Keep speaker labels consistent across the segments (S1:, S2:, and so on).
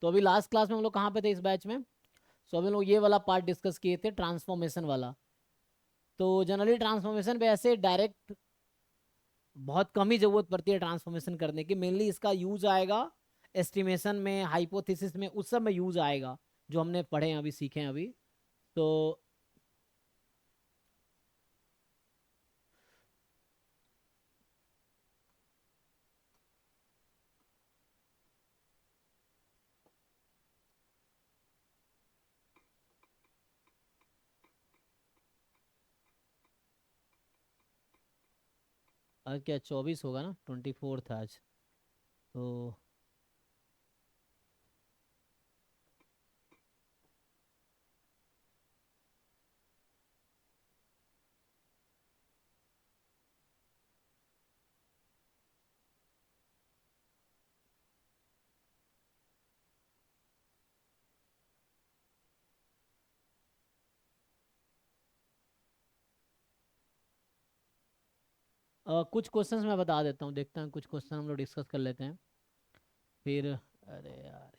S1: तो अभी last class में हम लोग कहाँ पे थे इस बैच में? सो अभी हम लोग ये वाला पार्ट डिस्कस किए थे, ट्रांसफॉर्मेशन वाला। तो जनरली ट्रांसफॉर्मेशन पे ऐसे डायरेक्ट बहुत कम ही जरूरत पड़ती है ट्रांसफॉर्मेशन करने की। मेनली इसका यूज आएगा एस्टिमेशन में, हाइपोथेसिस में, उस सब में यूज आएगा, जो हमने पढ़े हैं अभी, सीखे हैं अभी। तो आज क्या 24 होगा ना, 24 था आज। तो कुछ क्वेश्चंस मैं बता देता हूँ, देखता हूँ कुछ क्वेश्चन हम लोग डिस्कस कर लेते हैं फिर। अरे यार,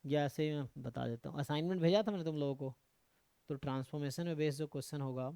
S1: या ऐसे ही मैं बता देता हूँ। असाइनमेंट भेजा था मैंने तुम लोगों को। तो ट्रांसफॉर्मेशन में बेस्ड जो क्वेश्चन होगा,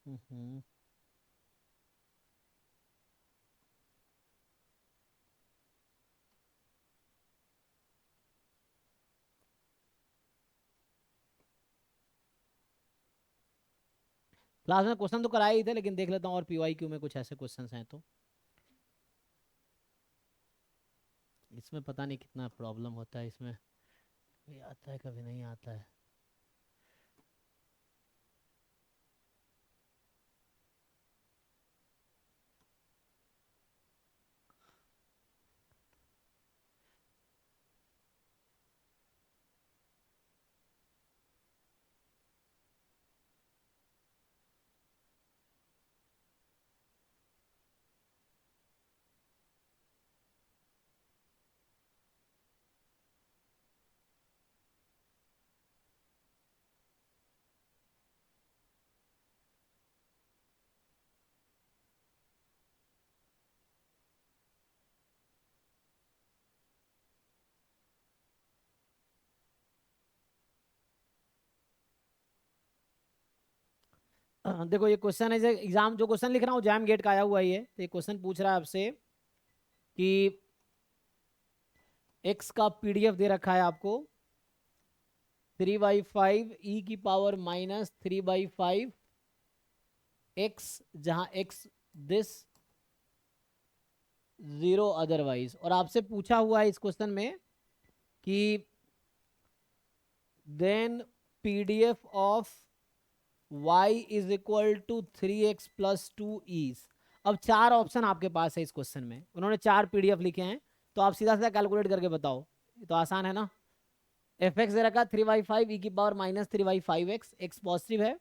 S1: हम्म, क्लास में क्वेश्चन तो कराए ही थे, लेकिन देख लेता हूँ और पीवाई क्यू में कुछ ऐसे क्वेश्चन हैं तो। इसमें पता नहीं कितना प्रॉब्लम होता है इसमें, कभी आता है कभी नहीं आता है। देखो ये क्वेश्चन है, एग्जाम जो क्वेश्चन लिख रहा हूँ जैम गेट का आया हुआ ही है। तो ये क्वेश्चन पूछ रहा है आपसे कि एक्स का पीडीएफ दे रखा है आपको 3/5 ई की पावर -3/5 एक्स, जहां एक्स दिस 0 अदरवाइज। और आपसे पूछा हुआ है इस क्वेश्चन में कि then PDF of y is equal to 3x+2 अब चार ऑप्शन आपके पास है इस क्वेश्चन में, उन्होंने चार पीडीएफ लिखे हैं। तो आप सीधा सीधा कैलकुलेट करके बताओ, ये तो आसान है ना। एफ एक्स दे रखा 3/5 ई की पावर -3/5 एक्स, एक्स पॉजिटिव है।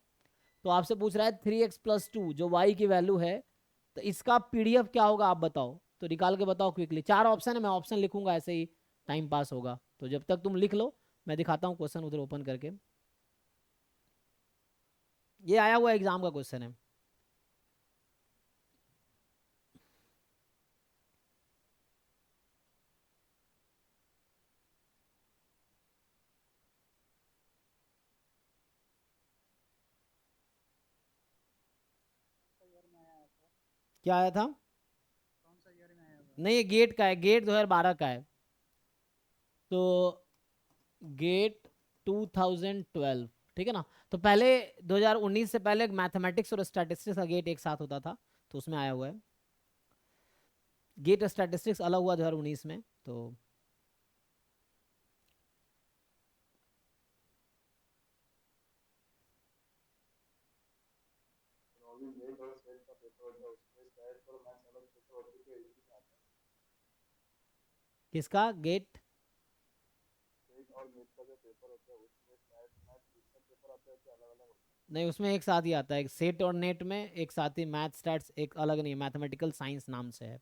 S1: तो आपसे पूछ रहा है 3x+2 जो y की वैल्यू है, तो इसका पीडीएफ क्या होगा आप बताओ। तो निकाल के बताओ क्विकली। चार ऑप्शन है, मैं ऑप्शन लिखूंगा ऐसे ही टाइम पास होगा, तो जब तक तुम लिख लो मैं दिखाता हूँ क्वेश्चन उधर ओपन करके। ये आया हुआ एग्जाम का क्वेश्चन है। क्या आया था? नहीं, ये गेट का है, गेट 2012 का है। तो गेट 2012, ठीक है ना। तो पहले 2019 से पहले मैथमेटिक्स और स्टैटिस्टिक्स का गेट एक साथ होता था, तो उसमें आया हुआ है। गेट स्टैटिस्टिक्स अलग हुआ 2019 में। तो किसका गेट? नहीं, उसमें एक साथ ही आता है, सेट और नेट में एक साथ ही। मैथ स्टैट्स एक अलग नहीं, मैथमेटिकल साइंस नाम से है।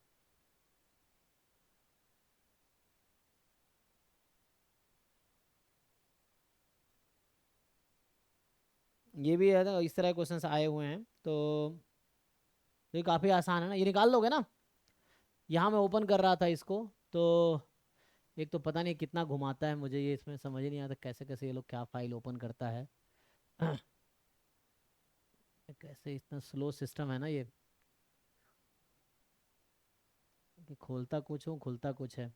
S1: ये भी है ना, इस तरह के क्वेश्चंस आए हुए हैं। तो ये काफ़ी आसान है ना, ये निकाल लोगे ना। यहाँ मैं ओपन कर रहा था इसको, तो एक तो पता नहीं कितना घुमाता है मुझे ये, इसमें समझ ही नहीं आता कैसे कैसे ये लोग क्या फाइल ओपन करता है। कैसे इतना स्लो सिस्टम है ना ये, कि खोलता कुछ हूँ खुलता कुछ है।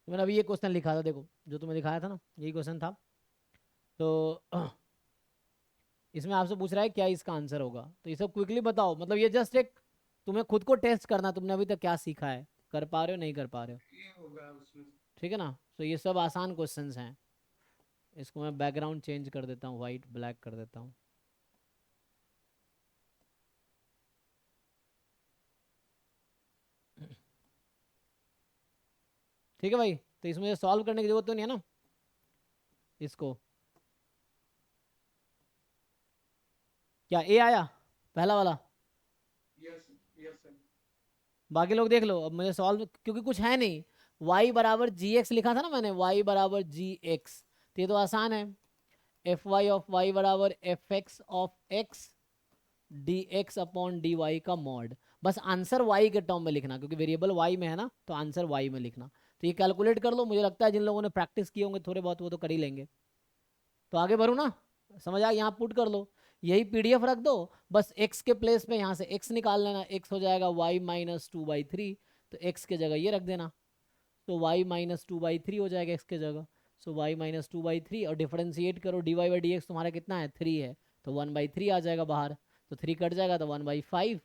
S1: तो मैंने अभी ये क्वेश्चन लिखा था, देखो जो तुम्हें दिखाया था ना, यही क्वेश्चन था। तो इसमें आपसे पूछ रहा है क्या इसका आंसर होगा, तो ये सब क्विकली बताओ, मतलब ये जस्ट एक तुम्हें खुद को टेस्ट करना, तुमने अभी तक क्या सीखा है, कर पा रहे हो नहीं कर पा रहे हो।
S2: ये होगा उसमें।
S1: ठीक है ना, तो ये सब आसान क्वेश्चंस हैं। इसको मैं बैकग्राउंड चेंज कर देता हूँ, वाइट ब्लैक कर देता हूँ। ठीक है भाई, तो इसमें सॉल्व करने की जरूरत तो नहीं है ना इसको। क्या ए आया पहला वाला?
S2: यस। Yes sir.
S1: बाकी लोग देख लो, अब मुझे सॉल्व क्योंकि कुछ है नहीं। y बराबर जी एक्स लिखा था ना मैंने, y बराबर जी एक्स, तो ये तो आसान है। एफ वाई ऑफ वाई बराबर f x of x d x upon d y का मॉड। बस आंसर y के टर्म में लिखना, क्योंकि वेरिएबल y में है ना, तो आंसर y में लिखना। तो ये कैलकुलेट कर लो, मुझे लगता है जिन लोगों ने प्रैक्टिस किए होंगे थोड़े बहुत वो तो कर ही लेंगे। तो आगे बढ़ू ना, समझ आ, यहाँ पुट कर लो, यही पीडीएफ रख दो। बस x के प्लेस पे यहाँ से x निकाल लेना, x हो जाएगा y माइनस 2/3, तो x के जगह ये रख देना, तो y माइनस 2/3 हो जाएगा x के जगह। सो y माइनस 2/3 और डिफरेंशिएट करो, d y by d x तुम्हारा कितना है 3 है, तो 1/3 आ जाएगा बाहर, तो 3 कट जाएगा तो 1/5,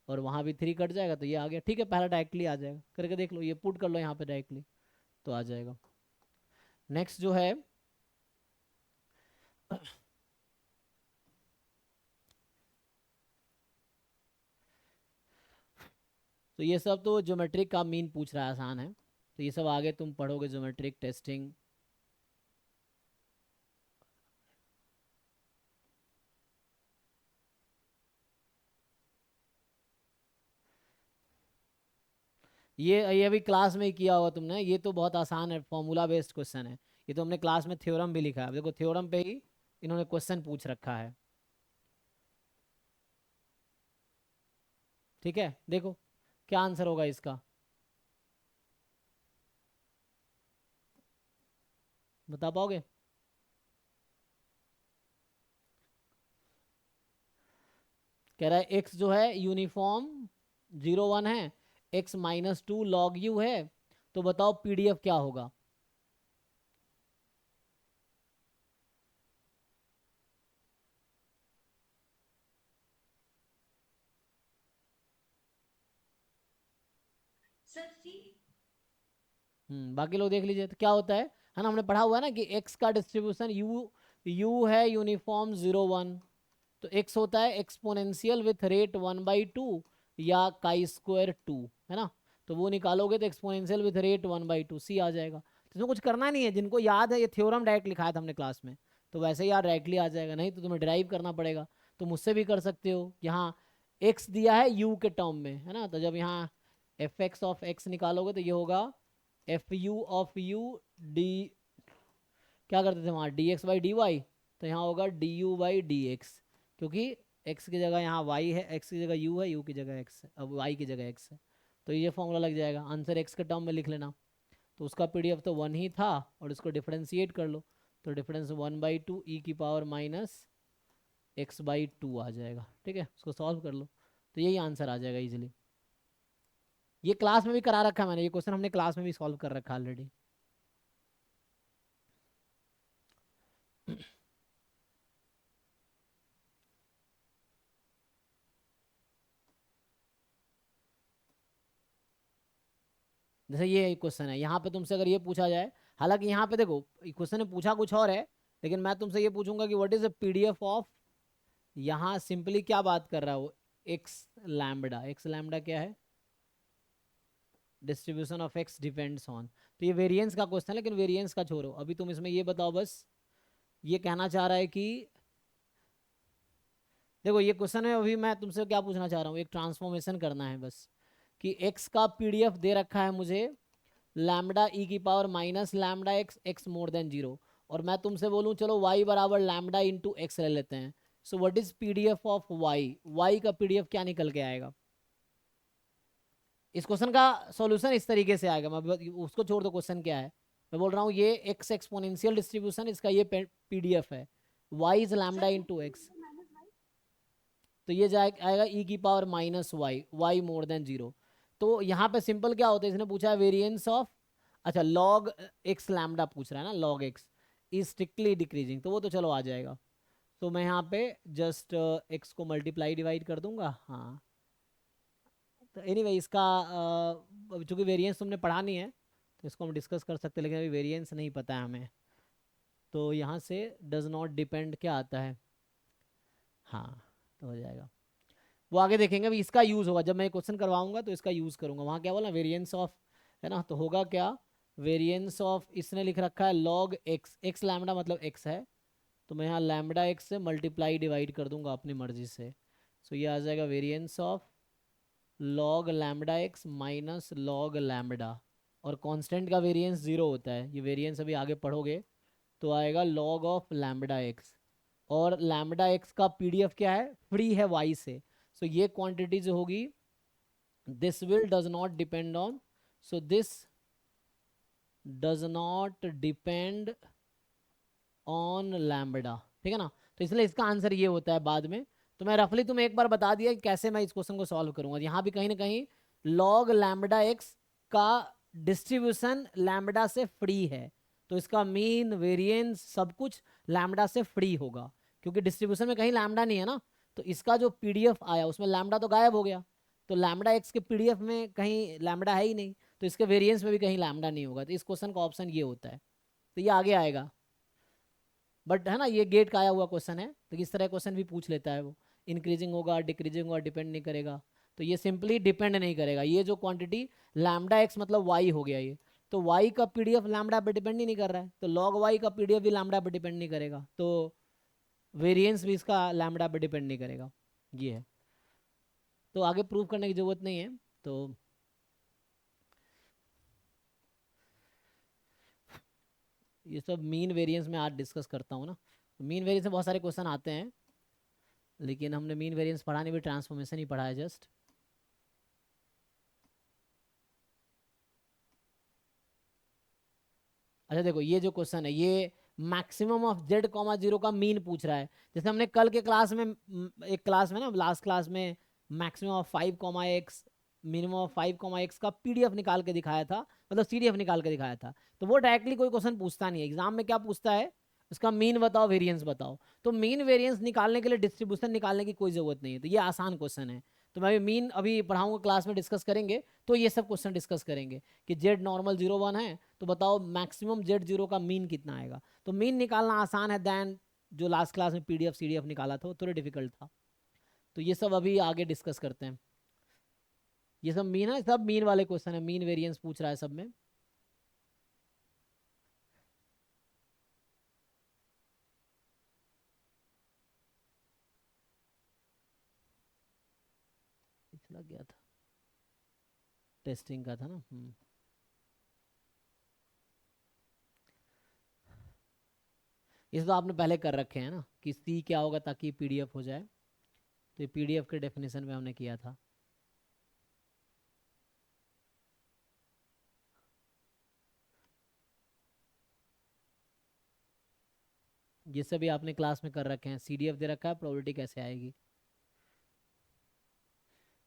S1: और वहाँ भी 3 कट जाएगा तो ये आ गया। ठीक है, पहला डायरेक्टली आ जाएगा, करके देख लो, ये पुट कर लो यहाँ पे डायरेक्टली, तो आ जाएगा। नेक्स्ट जो है तो ये सब तो ज्योमेट्रिक का मीन पूछ रहा है, आसान है, तो ये सब आगे तुम पढ़ोगे, ज्योमेट्रिक टेस्टिंग। ये अभी क्लास में ही किया होगा तुमने, ये तो बहुत आसान है, फॉर्मूला बेस्ड क्वेश्चन है। ये तो हमने क्लास में थ्योरम भी लिखा है, देखो थ्योरम पे ही इन्होंने क्वेश्चन पूछ रखा है। ठीक है, देखो क्या आंसर होगा इसका, बता पाओगे? कह रहा है एक्स जो है यूनिफॉर्म 0 1 है, एक्स माइनस 2 लॉग यू है, तो बताओ पीडीएफ क्या होगा।
S2: सर सी।
S1: बाकी लोग देख लीजिए, तो क्या होता है ना, हमने पढ़ा हुआ है ना कि x का डिस्ट्रीब्यूशन u है यूनिफॉर्म 0 1, तो x होता है एक्सपोनेंशियल विथ रेट 1/2 या काई स्क्वायर 2, है ना, तो वो निकालोगे तो एक्सपोनेंशियल विथ रेट 1/2 सी आ जाएगा। तो इसमें कुछ करना नहीं है, जिनको याद है ये थ्योरम डायरेक्ट लिखाया था हमने क्लास में, तो वैसे ही यार डायरेक्टली आ जाएगा, नहीं तो तुम्हें ड्राइव करना पड़ेगा। तो मुझसे भी कर सकते हो, यहाँ x दिया है u के टर्म में, है ना, तो जब यहाँ एफ एक्स ऑफ एक्स निकालोगे तो ये होगा f u of u d, क्या करते थे वहाँ d x by d y, तो यहाँ होगा d u by d x, क्योंकि x की जगह यहाँ y है, x की जगह u है, u की जगह x है, अब y की जगह x है, तो ये फॉर्मूला लग जाएगा, आंसर x के टर्म में लिख लेना। तो उसका पीडीएफ तो 1 ही था, और इसको डिफरेंशिएट कर लो, तो डिफरेंस 1/2 ई की पावर माइनस x/2 आ जाएगा। ठीक है, उसको सॉल्व कर लो, तो यही आंसर आ जाएगा इजीली। ये क्लास में भी करा रखा है मैंने, ये क्वेश्चन हमने क्लास में भी सॉल्व कर रखा है ऑलरेडी। जैसे ये क्वेश्चन है, यहाँ पे तुमसे अगर ये पूछा जाए, हालांकि यहाँ पे देखो क्वेश्चन ने पूछा कुछ और है, लेकिन मैं तुमसे ये पूछूंगा कि what is the PDF of, यहाँ सिंपली क्या बात कर रहा है वो, एक्स लैम्बडा, एक्स लैम्बडा क्या है, distribution of x depends on, तो ये वेरिएंस का क्वेश्चन है, लेकिन वेरिएंस का छोड़ो, अभी तुम इसमें ये बताओ बस, ये कहना चाह रहा है कि देखो ये क्वेश्चन है, अभी मैं तुमसे क्या पूछना चाह रहा हूँ, एक ट्रांसफॉर्मेशन करना है बस, कि एक्स का पीडीएफ दे रखा है मुझे लैम्बडा ई की power minus lambda x x more than 0, और मैं तुमसे बोलूँ चलो y बराबर लैम्बडा इंटू एक्स ले लेते हैं, so what is PDF of y का पीडीएफ क्या निकल के आएगा। इस क्वेश्चन का सॉल्यूशन इस तरीके से आएगा, मैं उसको छोड़ दो, क्वेश्चन क्या है, मैं बोल रहा हूँ ये एक्स एक्सपोनेंशियल डिस्ट्रीब्यूशन, इसका ये पीडीएफ है, y is lambda
S2: sir
S1: into x, तो ये जाए आएगा ई की power minus y, y more than 0। तो यहाँ पे सिंपल क्या होता है, इसने पूछा है वेरिएंस ऑफ अच्छा log x लैम्डा पूछ रहा है ना, log x is strictly decreasing, तो वो तो चलो आ जाएगा। तो मैं यहाँ पे जस्ट x को मल्टीप्लाई डिवाइड कर दूंगा। हाँ, तो एनीवे इसका चूंकि वेरिएंस तुमने पढ़ा नहीं है तो इसको हम डिस्कस कर सकते हैं, लेकिन अभी वेरिएंस नहीं पता है हमें। तो यहाँ से डज नॉट डिपेंड क्या आता है, हाँ, तो हो जाएगा। वो आगे देखेंगे, अभी इसका यूज़ होगा जब मैं क्वेश्चन करवाऊंगा तो इसका यूज़ करूंगा। वहाँ क्या बोला, वेरिएंस ऑफ, है ना, तो होगा क्या, वेरिएंस ऑफ, इसने लिख रखा है लॉग एक्स, एक्स लैम्डा मतलब एक्स है, तो मैं यहाँ लैम्डा एक्स से मल्टीप्लाई डिवाइड कर दूंगा अपनी मर्जी से। सो ये आ जाएगा variance of log lambda x minus log lambda, और कांस्टेंट का वेरिएंस जीरो होता है, ये वेरिएंस अभी आगे पढ़ोगे, तो आएगा लॉग ऑफ लैम्डा एक्स। और लैम्डा एक्स का पीडीएफ क्या है, फ्री है वाई से। सो ये क्वांटिटी जो होगी, this will does not depend on, so this does not depend on lambda, ठीक है ना। तो इसलिए इसका आंसर ये होता है बाद में। तो मैं रफली तुम्हें एक बार बता दिया कि कैसे मैं इस क्वेश्चन को सॉल्व करूंगा। यहाँ भी कहीं ना कहीं लॉग लैम्बडा एक्स का डिस्ट्रीब्यूशन लैम्बडा से फ्री है, तो इसका मीन वेरिएंस सब कुछ लैम्बडा से फ्री होगा, क्योंकि डिस्ट्रीब्यूशन में कहीं लैम्बडा नहीं है ना। तो इसका जो पीडीएफ आया उसमें लैम्बडा तो गायब हो गया, तो लैम्बडा एक्स के पीडीएफ में कहीं लैम्बडा है ही नहीं, तो इसके वेरिएंस में भी कहीं लैम्बडा नहीं होगा। तो इस क्वेश्चन का ऑप्शन ये होता है, तो ये आगे आएगा। बट है ना, ये गेट का आया हुआ क्वेश्चन है, तो इस तरह क्वेश्चन भी पूछ लेता है वो, इंक्रीजिंग होगा डिक्रीजिंग होगा डिपेंड नहीं करेगा। तो ये सिंपली डिपेंड नहीं करेगा, ये जो क्वांटिटी लैम्डा एक्स मतलब वाई हो गया ये, तो वाई का पीडीएफ लैम्डा पे डिपेंड ही नहीं कर रहा है, तो लॉग वाई का पीडीएफ भी लैम्डा पे डिपेंड नहीं करेगा, तो वेरिएंस भी इसका लैम्डा पे डिपेंड नहीं करेगा, ये है। तो आगे प्रूव करने की जरूरत नहीं है। तो ये सब मीन वेरिएंस में आज डिस्कस करता हूँ ना, मीन वेरिएंस में बहुत सारे क्वेश्चन आते हैं, लेकिन हमने मीन वेरिएंस पढ़ा नहीं, भी ट्रांसफॉर्मेशन ही पढ़ा है जस्ट। अच्छा देखो, ये जो क्वेश्चन है ये maximum of Z comma zero का मीन पूछ रहा है। जैसे हमने कल के क्लास में एक क्लास में ना, लास्ट क्लास में maximum of 5 x minimum of 5 x का पीडीएफ निकाल के दिखाया था, मतलब सीडीएफ निकाल के दिखाया था। तो वो डायरेक्टली कोई क्वेश्चन पूछता नहीं है एग्जाम में, क्या पूछता है, उसका मीन बताओ वेरिएंस बताओ। तो मीन वेरिएंस निकालने के लिए डिस्ट्रीब्यूशन निकालने की कोई जरूरत नहीं है, तो ये आसान क्वेश्चन है। तो मैं मीन अभी पढ़ाऊंगा, क्लास में डिस्कस करेंगे, तो ये सब क्वेश्चन डिस्कस करेंगे कि जेड नॉर्मल 0 1 है, तो बताओ मैक्सिमम जेड जीरो का मीन कितना आएगा। तो मीन निकालना आसान है देन जो लास्ट क्लास में पीडीएफ सीडीएफ निकाला था वो थोड़ा डिफिकल्ट था। तो ये सब अभी आगे डिस्कस करते हैं। ये सब मीन है, सब मीन वाले क्वेश्चन है, मीन वेरिएंस पूछ रहा है सब में। पिछला गया था, टेस्टिंग का था ना। इस तो आपने पहले कर रखे हैं ना कि सी क्या होगा ताकि पीडीएफ हो जाए, तो ये पीडीएफ के डेफिनेशन में हमने किया था। ये सभी आपने क्लास में कर रखे हैं, सीडीएफ दे रखा है, प्रोबेबिलिटी कैसे आएगी।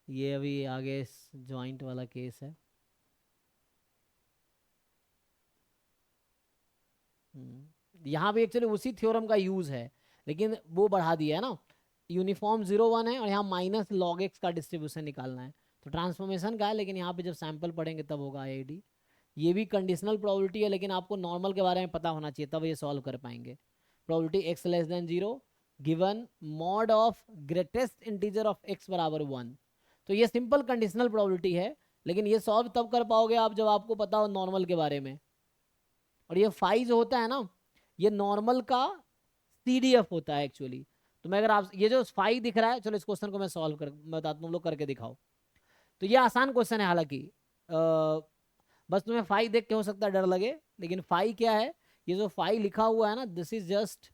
S1: ये अभी आगे ज्वाइंट वाला केस है। यहाँ भी एक्चुअली उसी थ्योरम का यूज है, लेकिन वो बढ़ा दिया है ना, यूनिफॉर्म 0 1 है और यहाँ माइनस लॉग एक्स का डिस्ट्रीब्यूशन निकालना है, तो ट्रांसफॉर्मेशन का है, लेकिन यहाँ पे जब सैंपल पढ़ेंगे तब होगा आईआईडी। ये भी कंडीशनल प्रोबेबिलिटी है, लेकिन आपको नॉर्मल के बारे में पता होना चाहिए तब ये सॉल्व कर पाएंगे। Probability x less then 0 given mod of greatest integer of x बराबर 1। तो ये सिंपल कंडीशनल प्रोबेबिलिटी है, लेकिन ये सॉल्व तब कर पाओगे आप जब आपको पता हो नॉर्मल के बारे में। और ये फाई जो होता है ना, ये नॉर्मल का सीडीएफ होता है एक्चुअली। तो मैं अगर आप ये जो फाई दिख रहा है, चलो इस क्वेश्चन को मैं सॉल्व कर बताता हूँ, लोग करके दिखाओ। तो ये आसान क्वेश्चन है हालांकि, बस तुम्हें फाई देख के हो सकता है डर लगे, लेकिन फाई क्या है, ये जो फाई लिखा हुआ है ना, दिस इज जस्ट,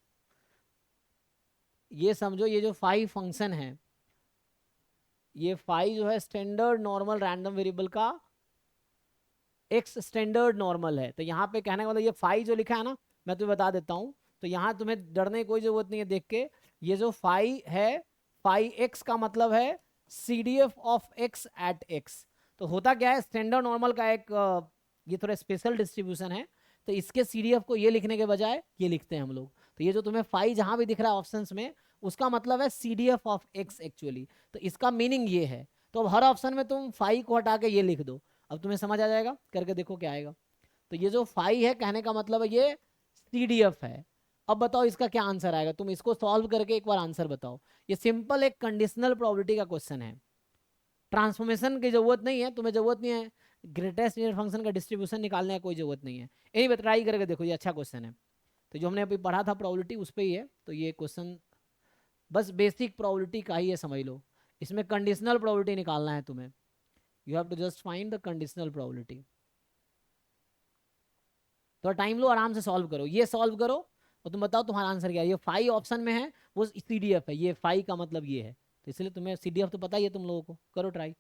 S1: ये समझो ये जो फाई फंक्शन है, ये फाई जो है स्टैंडर्ड नॉर्मल रैंडम वेरिएबल का एक्स स्टैंडर्ड नॉर्मल है। तो यहाँ पे कहने का मतलब ये फाई जो लिखा है ना, मैं तुम्हें बता देता हूँ, तो यहाँ तुम्हें डरने की कोई जरूरत नहीं है देख के। ये जो फाई है, फाई एक्स का मतलब है c D f of x at x. तो होता क्या है, स्टैंडर्ड नॉर्मल का एक ये थोड़ा स्पेशल डिस्ट्रीब्यूशन है, तो इसके सीडीएफ को ये लिखने के बजाय ये लिखते हैं हम लोग। तो ये जो तुम्हें फाई जहां भी दिख रहा है ऑप्शंस में, उसका मतलब है सीडीएफ ऑफ एक्स एक्चुअली। तो इसका मीनिंग ये है। तो अब हर ऑप्शन में तुम फाई को हटा के ये लिख दो, अब तुम्हें समझ आ जाएगा, करके देखो क्या आएगा। तो ये जो फाई है कहने का मतलब है ये सीडीएफ है। अब बताओ इसका क्या आंसर आएगा, तुम इसको सॉल्व करके एक बार आंसर बताओ। ये सिंपल एक कंडीशनल प्रोबेबिलिटी का क्वेश्चन है, ट्रांसफॉर्मेशन की जरूरत नहीं है, तुम्हें जरूरत नहीं है ग्रेटेस्ट लीनियर फंक्शन का डिस्ट्रीब्यूशन निकालने की कोई जरूरत नहीं है। यही ट्राई करके देखो, ये अच्छा क्वेश्चन है। तो जो हमने अभी पढ़ा था प्रोबेबिलिटी उस पर ही है, तो ये क्वेश्चन बस बेसिक प्रोबेबिलिटी का ही है, समझ लो। इसमें कंडीशनल प्रोबेबिलिटी निकालना है तुम्हें, you have to just find the conditional probability. तो टाइम लो, आराम से सॉल्व करो, ये सॉल्व करो और तुम बताओ तुम्हारा आंसर क्या है। ये फाई ऑप्शन में है, वो सीडीएफ है, ये फाई का मतलब ये है, तो इसलिए तुम्हें सीडीएफ तो पता ही है तुम लोगों को, करो ट्राई।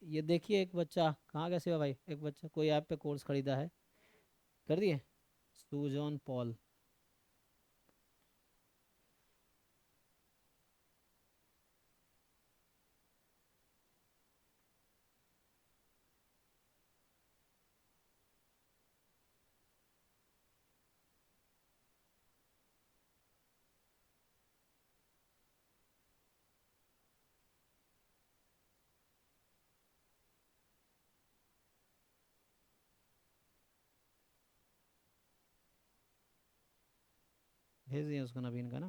S1: ये देखिए एक बच्चा कहाँ कैसे हुआ भाई, एक बच्चा कोई ऐप पे कोर्स खरीदा है, कर दिए, सुजॉन पॉल। भेज दिए उसको नवीन का ना।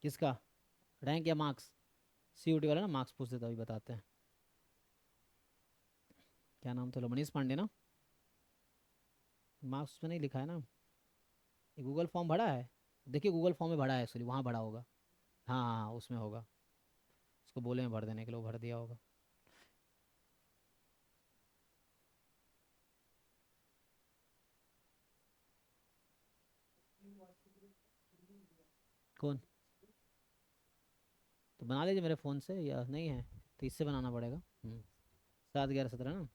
S1: किसका, रैंक या मार्क्स? सीयूटी वाला ना, मार्क्स पूछते तभी बताते हैं। क्या नाम था, मनीष पांडे ना? मार्क्स उसमें नहीं लिखा है ना, ये गूगल फॉर्म भरा है, देखिए गूगल फॉर्म में भरा है एक्चुअली, वहाँ भरा होगा। हाँ हाँ हाँ, उसमें होगा, उसको बोले हैं भर देने के लिए, वो भर दिया होगा। कौन? तो बना लीजिए मेरे फ़ोन से, या नहीं है तो इससे बनाना पड़ेगा। 7 11 17 ना।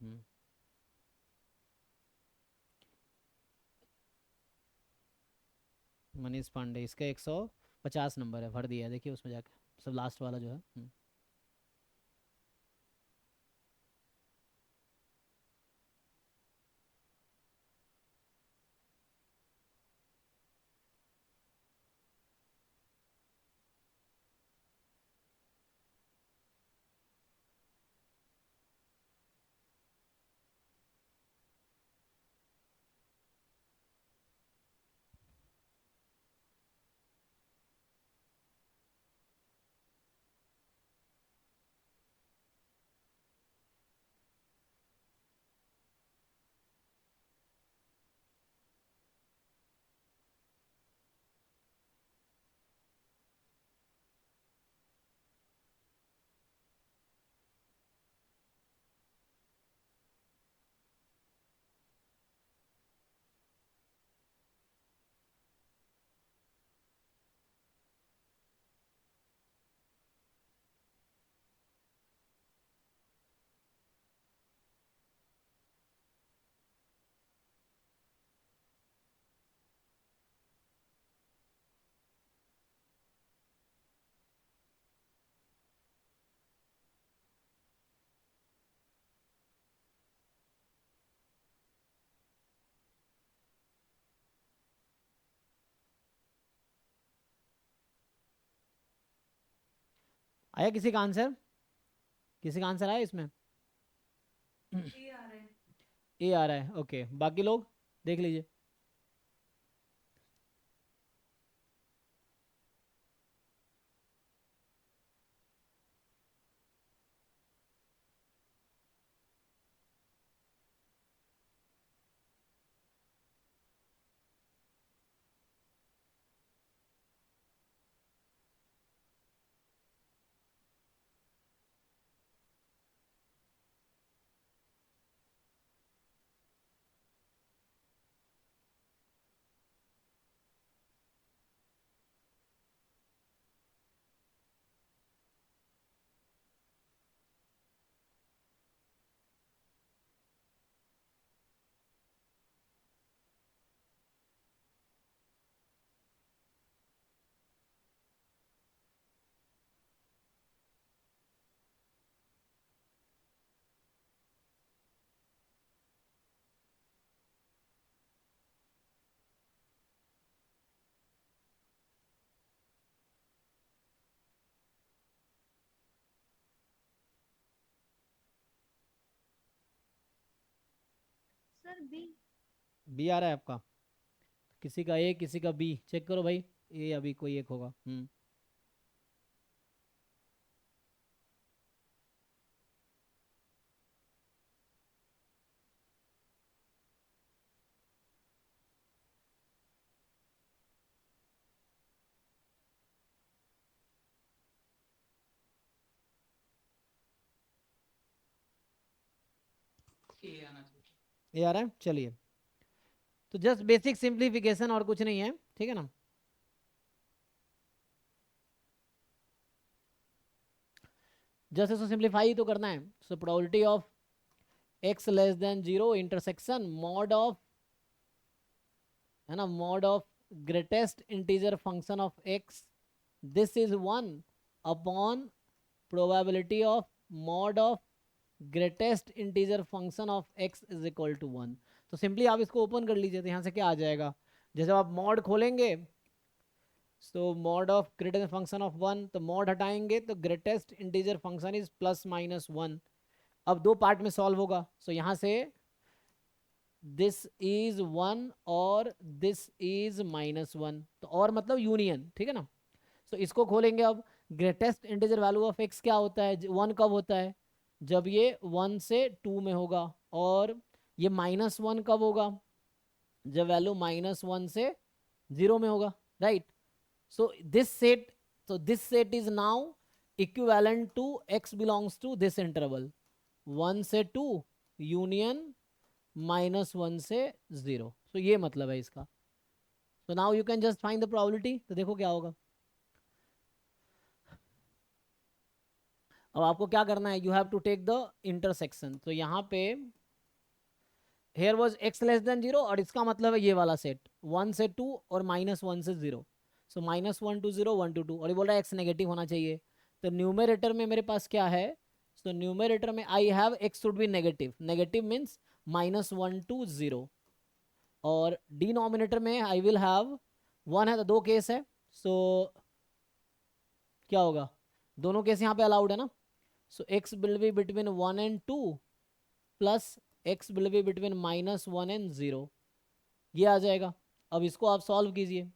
S1: मनीष पांडे, इसका 150 नंबर है, भर दिया है देखिए उसमें जाकर, सब लास्ट वाला जो है। आया किसी का आंसर? किसी का आंसर आया इसमें? ए आ रहा है, ओके, बाकी लोग देख लीजिए।
S3: Sir B.
S1: बी आ रहा है आपका, किसी का ए किसी का बी, चेक करो भाई, ए या बी कोई एक होगा।
S2: ए आना चाहिए।
S1: ए आ रहा है, चलिए। तो जस्ट बेसिक सिंप्लीफिकेशन और कुछ नहीं है, ठीक है ना। जस्ट इसको सिंप्लीफाई तो करना है। So probability of x less than zero intersection mod of, है ना, mod of greatest integer function of x, this is one upon probability of mod of greatest integer function of x is equal to one. तो simply आप इसको open कर लीजिए, तो यहाँ से क्या आ जाएगा, जैसे आप मॉड खोलेंगे, so mod of greatest function of one, तो मॉड हटाएंगे तो greatest integer function is plus minus one. अब दो पार्ट में सॉल्व होगा, सो यहाँ से दिस इज वन और दिस इज माइनस वन, तो और मतलब यूनियन, ठीक है ना। तो इसको खोलेंगे अब, greatest integer value of x क्या होता है, वन कब होता है, जब ये वन से टू में होगा, और ये माइनस वन कब होगा, जब वैल्यू माइनस वन से जीरो में होगा, right. So this set is now equivalent to x belongs to this interval, one से टू यूनियन माइनस वन से जीरो। तो ये मतलब है इसका। So now you can just find the probability, तो देखो क्या होगा। अब आपको क्या करना है, you have to take the intersection. तो यहाँ पे here was x less than zero, और इसका मतलब है ये वाला सेट वन से टू और माइनस वन से zero. So minus one to zero, one to two, और ये बोल रहा है एक्स नेगेटिव होना चाहिए। तो न्यूमरेटर में मेरे पास क्या है, सो न्यूमरेटर में I have x should be negative, negative means minus one to zero, और डिनोमिनेटर में आई विल हैव वन, है तो दो केस है, सो क्या होगा, दोनों केस यहाँ पे अलाउड है ना। So X will be between one and two plus X will be between minus one and zero, ये आ जाएगा। अब इसको आप सॉल्व कीजिए,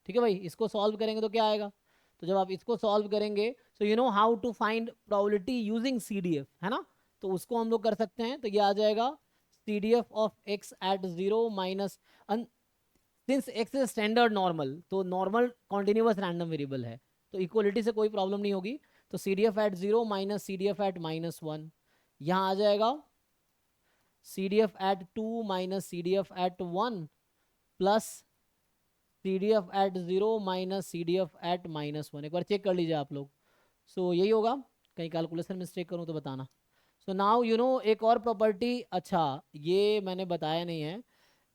S1: ठीक है भाई, इसको सॉल्व करेंगे तो क्या आएगा, तो जब आप इसको सॉल्व करेंगे, so you know how to find probability using CDF, है ना। तो उसको हम लोग कर सकते हैं, तो ये आ जाएगा CDF of x at zero minus, since x is standard normal, तो नॉर्मल कॉन्टिन्यूस रैंडम वेरिएबल है, तो इक्वलिटी से कोई प्रॉब्लम नहीं होगी। तो C D F at zero minus C D F at minus one, यहाँ आ जाएगा c D F at two minus C D F at one plus c D F at zero minus C D F at minus one. एक बार check कर लीजिए आप लोग। सो यही होगा, कहीं कैलकुलेशन मिस्टेक करूँ तो बताना। सो नाउ यू नो एक और प्रॉपर्टी, अच्छा ये मैंने बताया नहीं है,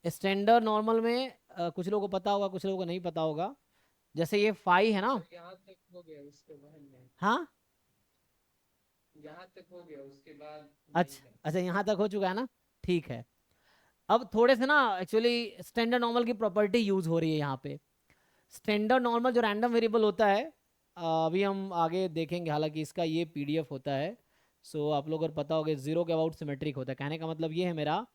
S1: स्टैंडर्ड नॉर्मल में कुछ लोगों को पता होगा, कुछ लोगों को नहीं पता होगा। जैसे ये फाई है ना,
S2: यहाँ तक हो गया, उसके बाद नहीं।
S1: हाँ
S2: यहाँ तक हो गया, उसके बाद नहीं
S1: अच्छा
S2: है।
S1: अच्छा, यहाँ तक हो चुका है ना, ठीक है। अब थोड़े से ना एक्चुअली स्टैंडर्ड नॉर्मल की प्रॉपर्टी यूज हो रही है यहाँ पे। स्टैंडर्ड नॉर्मल जो रैंडम वेरिएबल होता है, अभी हम आगे देखेंगे, हालांकि इसका ये पीडीएफ होता है। सो आप लोग अगर पता होगा, जीरो के अबाउट सिमेट्रिक होता है, कहने का मतलब ये है मेरा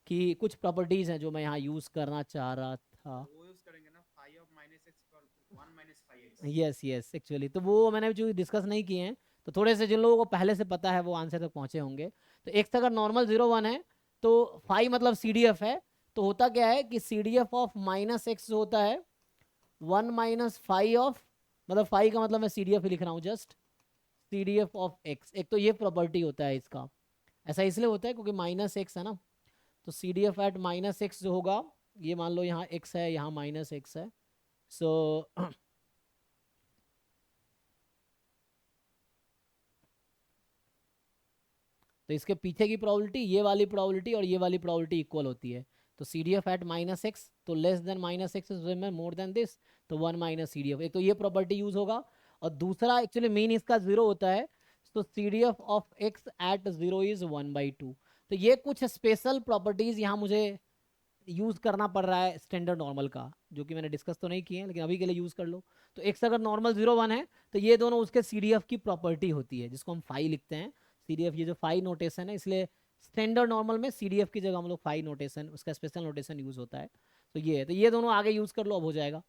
S1: कि कुछ प्रॉपर्टीज हैं जो मैं यहाँ यूज करना चाह रहा था।
S4: वो यूज करेंगे ना, phi of minus x equal to 1 minus phi x.
S1: Yes yes, actually तो वो मैंने जो डिस्कस नहीं किए हैं, तो थोड़े से जिन लोगों को पहले से पता है वो आंसर तक पहुंचे होंगे। तो एक्स अगर नॉर्मल जीरो वन है, तो फाई मतलब सी डी एफ है, तो होता क्या है कि c D f of minus x होता है वन माइनस फाई ऑफ, मतलब फाई का मतलब मैं सी डी एफ ही लिख रहा हूँ just, c D f of x. एक तो ये प्रॉपर्टी होता है इसका, ऐसा इसलिए होता है क्योंकि माइनस एक्स है ना, तो C D F at minus x जो होगा, ये मान लो यहाँ एक्स है, यहाँ माइनस एक्स है, सो तो इसके पीछे की प्रोबेबिलिटी, ये वाली प्रोबेबिलिटी और ये वाली प्रोबेबिलिटी इक्वल होती है। तो C D F at minus x, तो less than minus X is more than this, तो one minus C D F, एक तो ये प्रॉपर्टी यूज होगा, और दूसरा एक्चुअली मीन इसका जीरो होता है, तो C D f of x at zero is one by two. तो ये कुछ स्पेशल प्रॉपर्टीज यहाँ मुझे यूज़ करना पड़ रहा है स्टैंडर्ड नॉर्मल का, जो कि मैंने डिस्कस तो नहीं किए हैं लेकिन अभी के लिए यूज़ कर लो। तो एक्स अगर नॉर्मल 0 1 है तो ये दोनों उसके CDF की प्रॉपर्टी होती है, जिसको हम फाई लिखते हैं। CDF ये जो फाई नोटेशन है, इसलिए स्टैंडर्ड नॉर्मल में CDF की जगह हम लोग फाई नोटेशन, उसका स्पेशल नोटेशन यूज़ होता है। तो ये है, तो ये दोनों आगे यूज़ कर लो, अब हो जाएगा।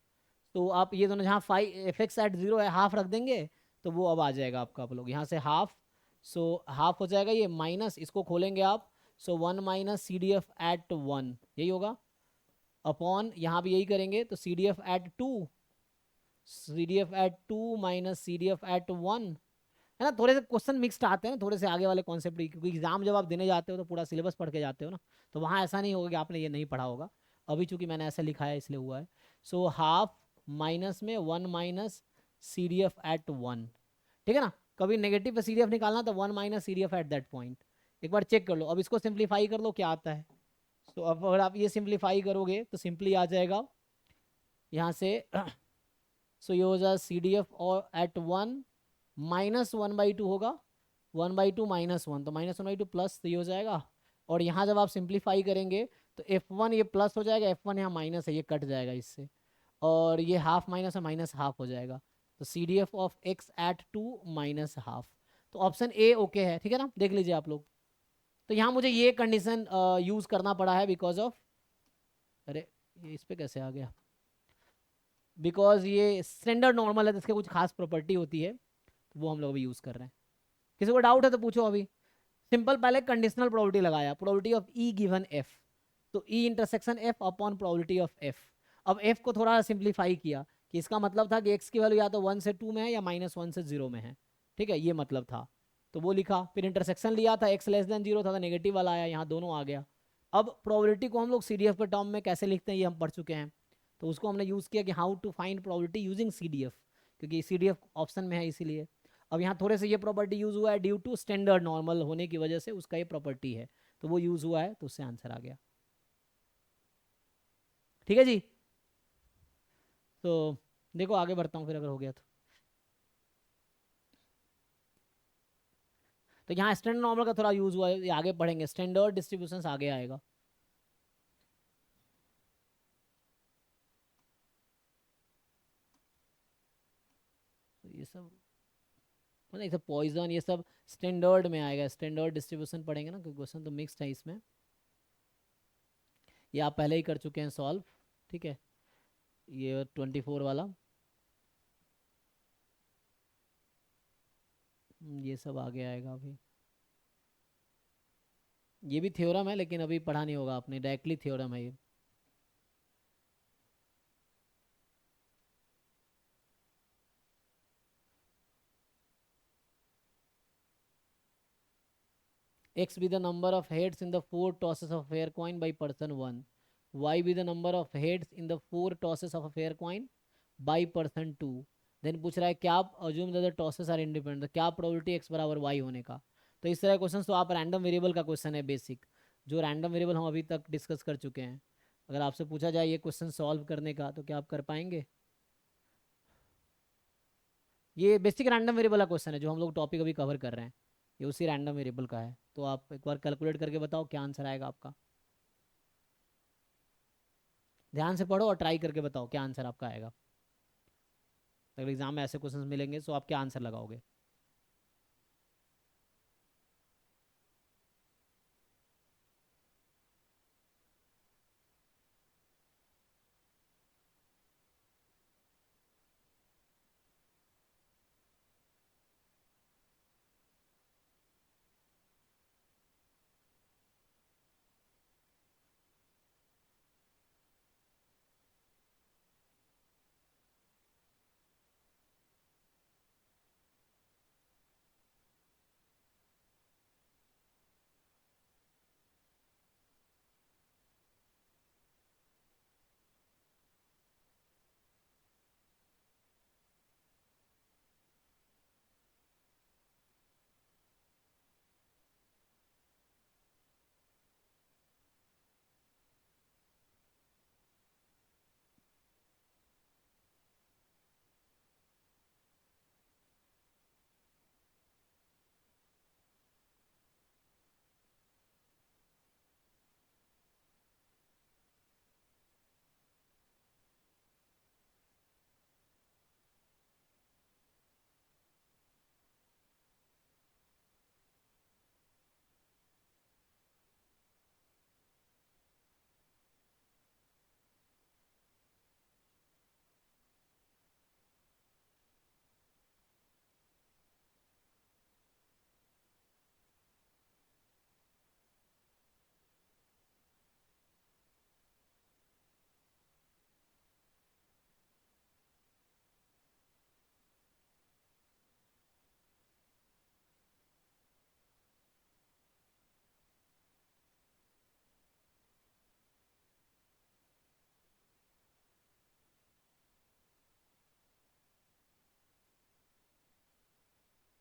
S1: तो आप ये दोनों जहाँ फाई FX एट 0 है हाफ रख देंगे तो वो अब आ जाएगा आपका, आप लोग यहाँ से हाफ, सो हाफ हो जाएगा ये, माइनस इसको खोलेंगे आप, सो 1 माइनस CDF एट 1 यही होगा, अपॉन यहाँ भी यही करेंगे तो CDF at 2, CDF at 2 minus CDF at 1, है ना। थोड़े से क्वेश्चन मिक्स्ड आते हैं ना, थोड़े से आगे वाले कॉन्सेप्ट, क्योंकि एग्जाम जब आप देने जाते हो तो पूरा सिलेबस पढ़ के जाते हो ना, तो वहाँ ऐसा नहीं होगा कि आपने ये नहीं पढ़ा होगा। अभी चूंकि मैंने ऐसा लिखा है इसलिए हुआ है। सो हाफ माइनस में 1 माइनस CDF एट 1, ठीक है ना। कभी नेगेटिव पे CDF निकालना तो 1 minus CDF at that point, एक बार चेक कर लो। अब इसको सिंप्लीफाई कर लो क्या आता है। तो अब अगर आप ये सिंप्लीफाई करोगे तो सिंपली आ जाएगा यहाँ से सो ये हो जाएगा CDF और एट 1 माइनस 1/2 होगा, 1/2 माइनस 1 तो माइनस 1/2 प्लस, तो ये हो जाएगा। और यहाँ जब आप सिंप्लीफाई करेंगे तो F1 ये प्लस हो जाएगा, F1 यहाँ माइनस है, ये कट जाएगा इससे, और ये हाफ माइनस है, माइनस हाफ हो जाएगा। तो CDF of x at 2 minus half, तो ऑप्शन ए ओके है, ठीक है ना, देख लीजिए आप लोग। तो यहाँ मुझे ये कंडीशन यूज़ करना पड़ा है बिकॉज ऑफ, अरे ये इस पर कैसे आ गया, बिकॉज ये स्टैंडर्ड नॉर्मल है तो इसके कुछ खास प्रॉपर्टी होती है, तो वो हम लोग अभी यूज़ कर रहे हैं। किसी को डाउट है तो पूछो अभी। सिंपल पहले कंडीशनल प्रोबेबिलिटी लगाया, probability of E given F, तो E intersection F upon probability of F। अब F को थोड़ा सिंप्लीफाई किया कि इसका मतलब था कि x की वैल्यू या तो 1 से 2 में है या -1 से 0 में है, ठीक है, ये मतलब था। तो वो लिखा, फिर इंटरसेक्शन लिया था, x लेस देन 0 था तो नेगेटिव वाला आया, यहाँ दोनों आ गया। अब प्रोबेबिलिटी को हम लोग CDF के टर्म में कैसे लिखते हैं ये हम पढ़ चुके हैं, तो उसको हमने यूज़ किया कि how to find probability using CDF, क्योंकि CDF ऑप्शन में है इसीलिए। अब यहाँ थोड़े से ये प्रॉपर्टी यूज़ हुआ है ड्यू टू स्टैंडर्ड नॉर्मल होने की वजह से, उसका ये प्रॉपर्टी है, तो वो यूज़ हुआ है, तो उससे आंसर आ गया। ठीक है जी, तो देखो आगे बढ़ता हूँ फिर अगर हो गया तो यहाँ स्टैंडर्ड नॉर्मल का थोड़ा यूज़ हुआ है, ये आगे पढ़ेंगे, स्टैंडर्ड डिस्ट्रीब्यूशन आगे आएगा। तो ये सब मतलब ये सब पॉइजन, ये सब स्टैंडर्ड में आएगा, स्टैंडर्ड डिस्ट्रीब्यूशन पढ़ेंगे ना, क्योंकि क्वेश्चन तो मिक्स्ड है इसमें, ये आप पहले ही कर चुके हैं सॉल्व, ठीक है, ये 24 वाला, ये सब आगे आएगा अभी। ये भी थ्योरम है लेकिन अभी पढ़ा नहीं होगा आपने, डायरेक्टली थ्योरम है ये। X be the number of heads in the 4 tosses of a fair coin by person 1, Y be the number of heads in the 4 tosses of a fair coin by person 2, then पूछ रहा है क्या assume that the tosses are independent, तो क्या probability x बराबर y होने का। तो इस तरह क्वेश्चन तो आप रैंडम वेरिएबल का क्वेश्चन है बेसिक, जो रैंडम वेरिएबल हम अभी तक डिस्कस कर चुके हैं, अगर आपसे पूछा जाए ये क्वेश्चन सॉल्व करने का तो क्या आप कर पाएंगे। ये बेसिक रैंडम वेरिएबल का क्वेश्चन है जो हम लोग टॉपिक अभी कवर कर रहे हैं, ये उसी रैंडम वेरिएबल का है। तो आप एक बार कैलकुलेट करके बताओ क्या आंसर आएगा आपका, ध्यान से पढ़ो और ट्राई करके बताओ क्या आंसर आपका आएगा। अगर एग्जाम में ऐसे क्वेश्चंस मिलेंगे तो आप क्या आंसर लगाओगे।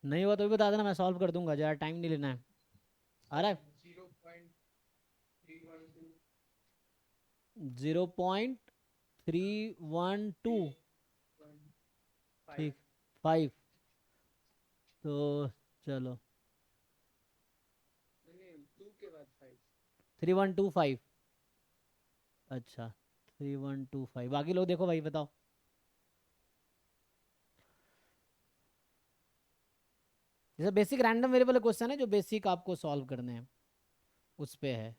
S1: नहीं हुआ तो भी बता देना, मैं सॉल्व कर दूंगा, ज़्यादा टाइम नहीं लेना है। आ रहा है?
S2: 0.312
S1: 0.312।
S2: 5
S1: ठीक, 5। तो चलो,
S2: नहीं 2 के बाद 5
S1: 3125। अच्छा, 3125। बाकी लोग देखो भाई, बताओ। जैसे बेसिक रैंडम वेरिएबल क्वेश्चन है, जो बेसिक आपको सॉल्व करने हैं उस पे है।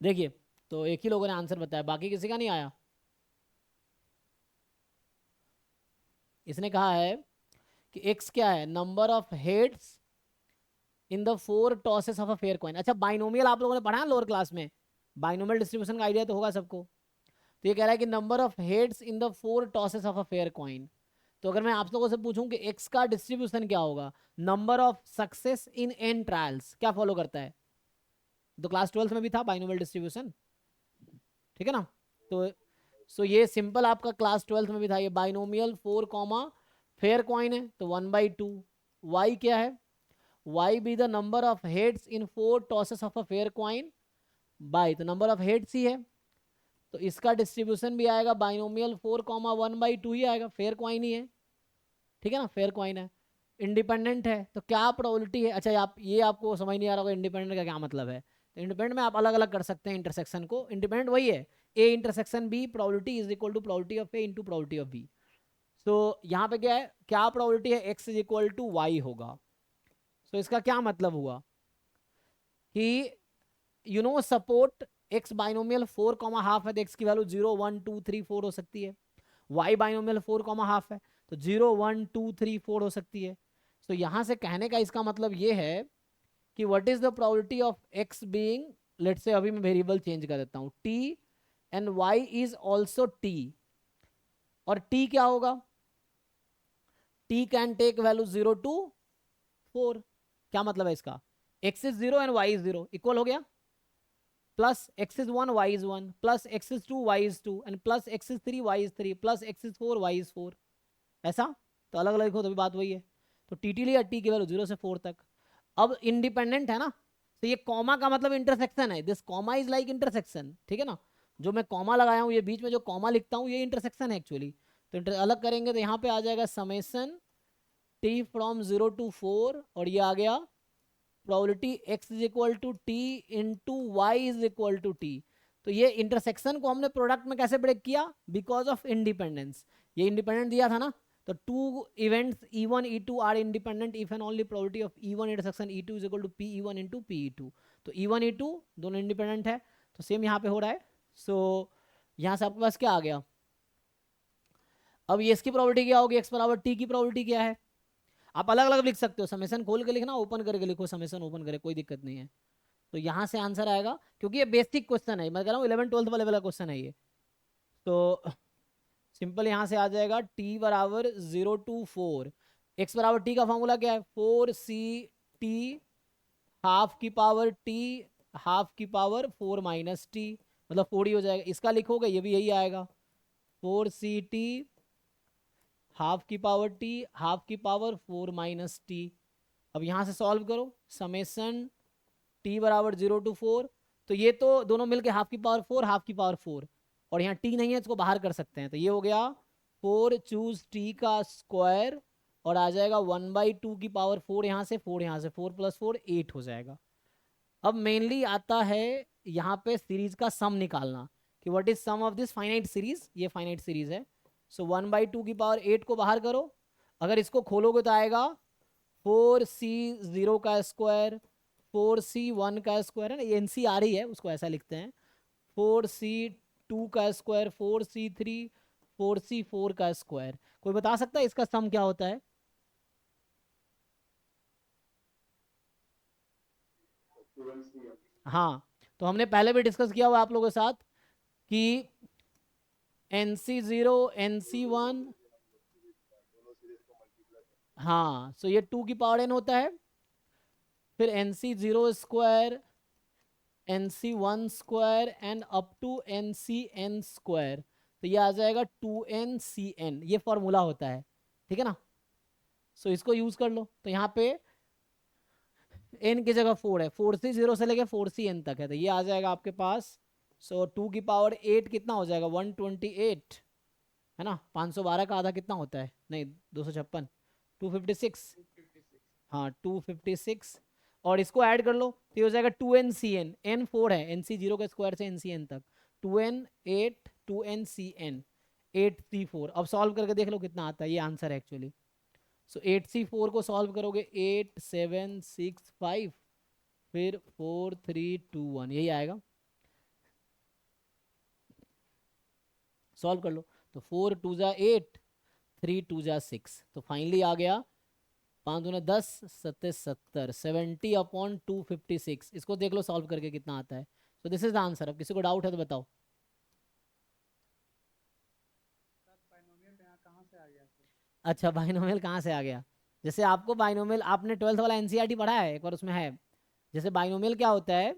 S1: देखिए, तो एक ही लोगों ने आंसर बताया, बाकी किसी का नहीं आया। इसने कहा है कि एक्स क्या है, number of heads in the 4 tosses of a fair coin. अच्छा, बाइनोमियल आप लोगों ने पढ़ा है लोअर क्लास में, बाइनोमियल डिस्ट्रीब्यूशन का आइडिया तो होगा सबको। तो ये कह रहा है कि number of heads in the 4 tosses of a fair coin. तो अगर मैं आप लोगों से पूछूं कि एक्स का डिस्ट्रीब्यूशन क्या होगा, number of success in an trials, क्या फॉलो करता है? तो क्लास 12th में भी था बाइनोमियल डिस्ट्रीब्यूशन, ठीक है ना। तो सो ये सिंपल आपका क्लास 12th में भी था, ये बाइनोमियल 4 कॉमा फेयर कॉइन है, तो 1/2। वाई क्या है? Y be the number of heads in 4 tosses of a fair coin by, तो नंबर ऑफ हेड्स ही है, तो इसका डिस्ट्रीब्यूशन भी आएगा बाइनोमियल 4 कॉमा 1/2 ही आएगा, फेयर कॉइन ही है, ठीक है ना, फेयर कॉइन है। इंडिपेंडेंट है, तो क्या प्रोबेबिलिटी है? अच्छा, आप ये आपको समझ नहीं आ रहा होगा इंडिपेंडेंट का क्या मतलब है। तो इंडिपेंडेंट में आप अलग अलग कर सकते हैं इंटरसेक्शन को, इंडिपेंडेंट वही है, A intersection B probability is equal to probability of A into probability of B. तो यहाँ पे क्या है, क्या प्रोबेबिलिटी है, x is equal to y होगा। तो इसका क्या मतलब हुआ कि support x binomial 4 comma half है, तो एक्स की वैल्यू 0 1 2 3 4 हो सकती है। वाई बाइनोमियल 4 कॉमा हाफ है, तो 0 1 2 3 4 हो सकती है। तो यहां से कहने का इसका मतलब ये है कि what is the probability of x being, let's say अभी मैं वेरिएबल चेंज कर देता हूं, t and y is also t. और टी क्या होगा? T can take value 0 to 4। क्या मतलब है इसका? X is 0 and y is 0, equal हो गया, plus x is 1 y is 1 plus x is 2 y is 2 and plus x is 3 Y is 3 plus x is 4 y is 4। ऐसा, तो अलग अलग लिखो तो भी बात वही है। तो टी टी लिया, टी की वैल्यू 0 से 4 तक। अब इंडिपेंडेंट है ना, तो ये कॉमा का मतलब इंटरसेक्शन है, this comma is like intersection, ठीक है ना। जो मैं कॉमा लगाया हूँ, ये बीच में जो कॉमा लिखता हूँ, ये इंटरसेक्शन है एक्चुअली। तो अलग करेंगे तो यहाँ पे आ जाएगा समेसन टी फ्रॉम 0 टू 4, और ये आ गया probability x is equal to t into y is equal to t. तो ये इंटरसेक्शन को हमने प्रोडक्ट में कैसे ब्रेक किया? Because of independence. ये इंडिपेंडेंट दिया था ना, तो two events E1 E2 are independent if and only probability of E1 intersection E2 is equal to PE1 into PE2। तो E1 E2 दोनों इंडिपेंडेंट है, तो सेम यहाँ पे हो रहा है। सो यहाँ से आपके पास क्या आ गया? अब ये इसकी प्रोबेबिलिटी क्या होगी, एक्स बराबर टी की प्रोबेबिलिटी क्या है? आप अलग अलग लिख सकते हो, समेसन खोल के लिखना, ओपन करके लिखो, समेसन ओपन करे, कोई दिक्कत नहीं है। तो यहाँ से आंसर आएगा, क्योंकि ये बेसिक क्वेश्चन है, मैं कह रहा हूँ 11 12 वाले वाला क्वेश्चन है ये। तो सिंपल यहाँ से आ जाएगा टी बराबर 0 टू 4। एक्स बराबर टी का फॉर्मूला क्या है? 4c t हाफ की पावर टी हाफ की पावर 4 माइनस टी, मतलब 4 ही हो जाएगा। इसका लिखोगे ये भी यही आएगा, 4c t हाफ की पावर टी हाफ की पावर 4 माइनस टी। अब यहाँ से सॉल्व करो, समेसन टी बराबर 0 टू 4, तो ये तो दोनों मिलके हाफ की पावर 4 हाफ की पावर 4, और यहाँ टी नहीं है, इसको बाहर कर सकते हैं, तो ये हो गया 4 चूज टी का स्क्वायर, और आ जाएगा 1/2 की पावर 4 यहाँ से, 4 यहाँ से, 4 + 4 8 हो जाएगा। अब मेनली आता है यहाँ पे सीरीज का सम निकालना, कि what is sum of this finite series, ये फाइनाइट सीरीज है। सो 1/2 की पावर 8 को बाहर करो, अगर इसको खोलोगे तो आएगा 4c0 का स्क्वायर 4c1 का स्क्वायर, है ना, ये एनसीआर ही है, उसको ऐसा लिखते हैं, 4c2 का स्क्वायर 4c3 4c4 का स्क्वायर। कोई बता सकता है इसका सम क्या होता है? हाँ, तो हमने पहले भी डिस्कस किया हुआ आप लोगों के साथ कि NC0 NC1, हाँ, सो ये 2 की पावर n होता है, फिर NC0 square, NC1 square and up to NCn square, तो ये आ जाएगा 2NCn, ये फॉर्मूला होता है, ठीक है ना। सो इसको यूज कर लो, तो यहाँ पे n की जगह 4 है, 4C0 से लेके 4Cn तक है, तो ये आ जाएगा आपके पास। सो 2 की पावर 8 कितना हो जाएगा, 128 है ना। 512 का आधा कितना होता है, नहीं 256, 256,
S2: 256।
S1: हाँ 256, और इसको ऐड कर लो तो ये हो जाएगा 2NCn, n 4 है, NC0 के स्क्वायर से NCn तक, 2n 8 2NCn 8C4। अब सॉल्व करके देख लो कितना आता है, ये आंसर है एक्चुअली। सो 8C4 को सॉल्व करोगे 8 7 6 5, फिर 4 3 2 1, यही आएगा। सॉल्व कर लो, तो 4 2 जा 8, 3 2 जा 6, तो फाइनली आ गया 5 दूना 10 सत्ते 70, 70/256। इसको देख लो सॉल्व करके कितना आता है। So this is the answer. अब किसी को डाउट है तो बताओ। अच्छा, बाइनोमियल कहाँ से आ गया? जैसे आपको बाइनोमियल, आपने 12th वाला एनसीईआरटी पढ़ा है, एक बार उसमें है। जैसे बाइनोमियल क्या होता है,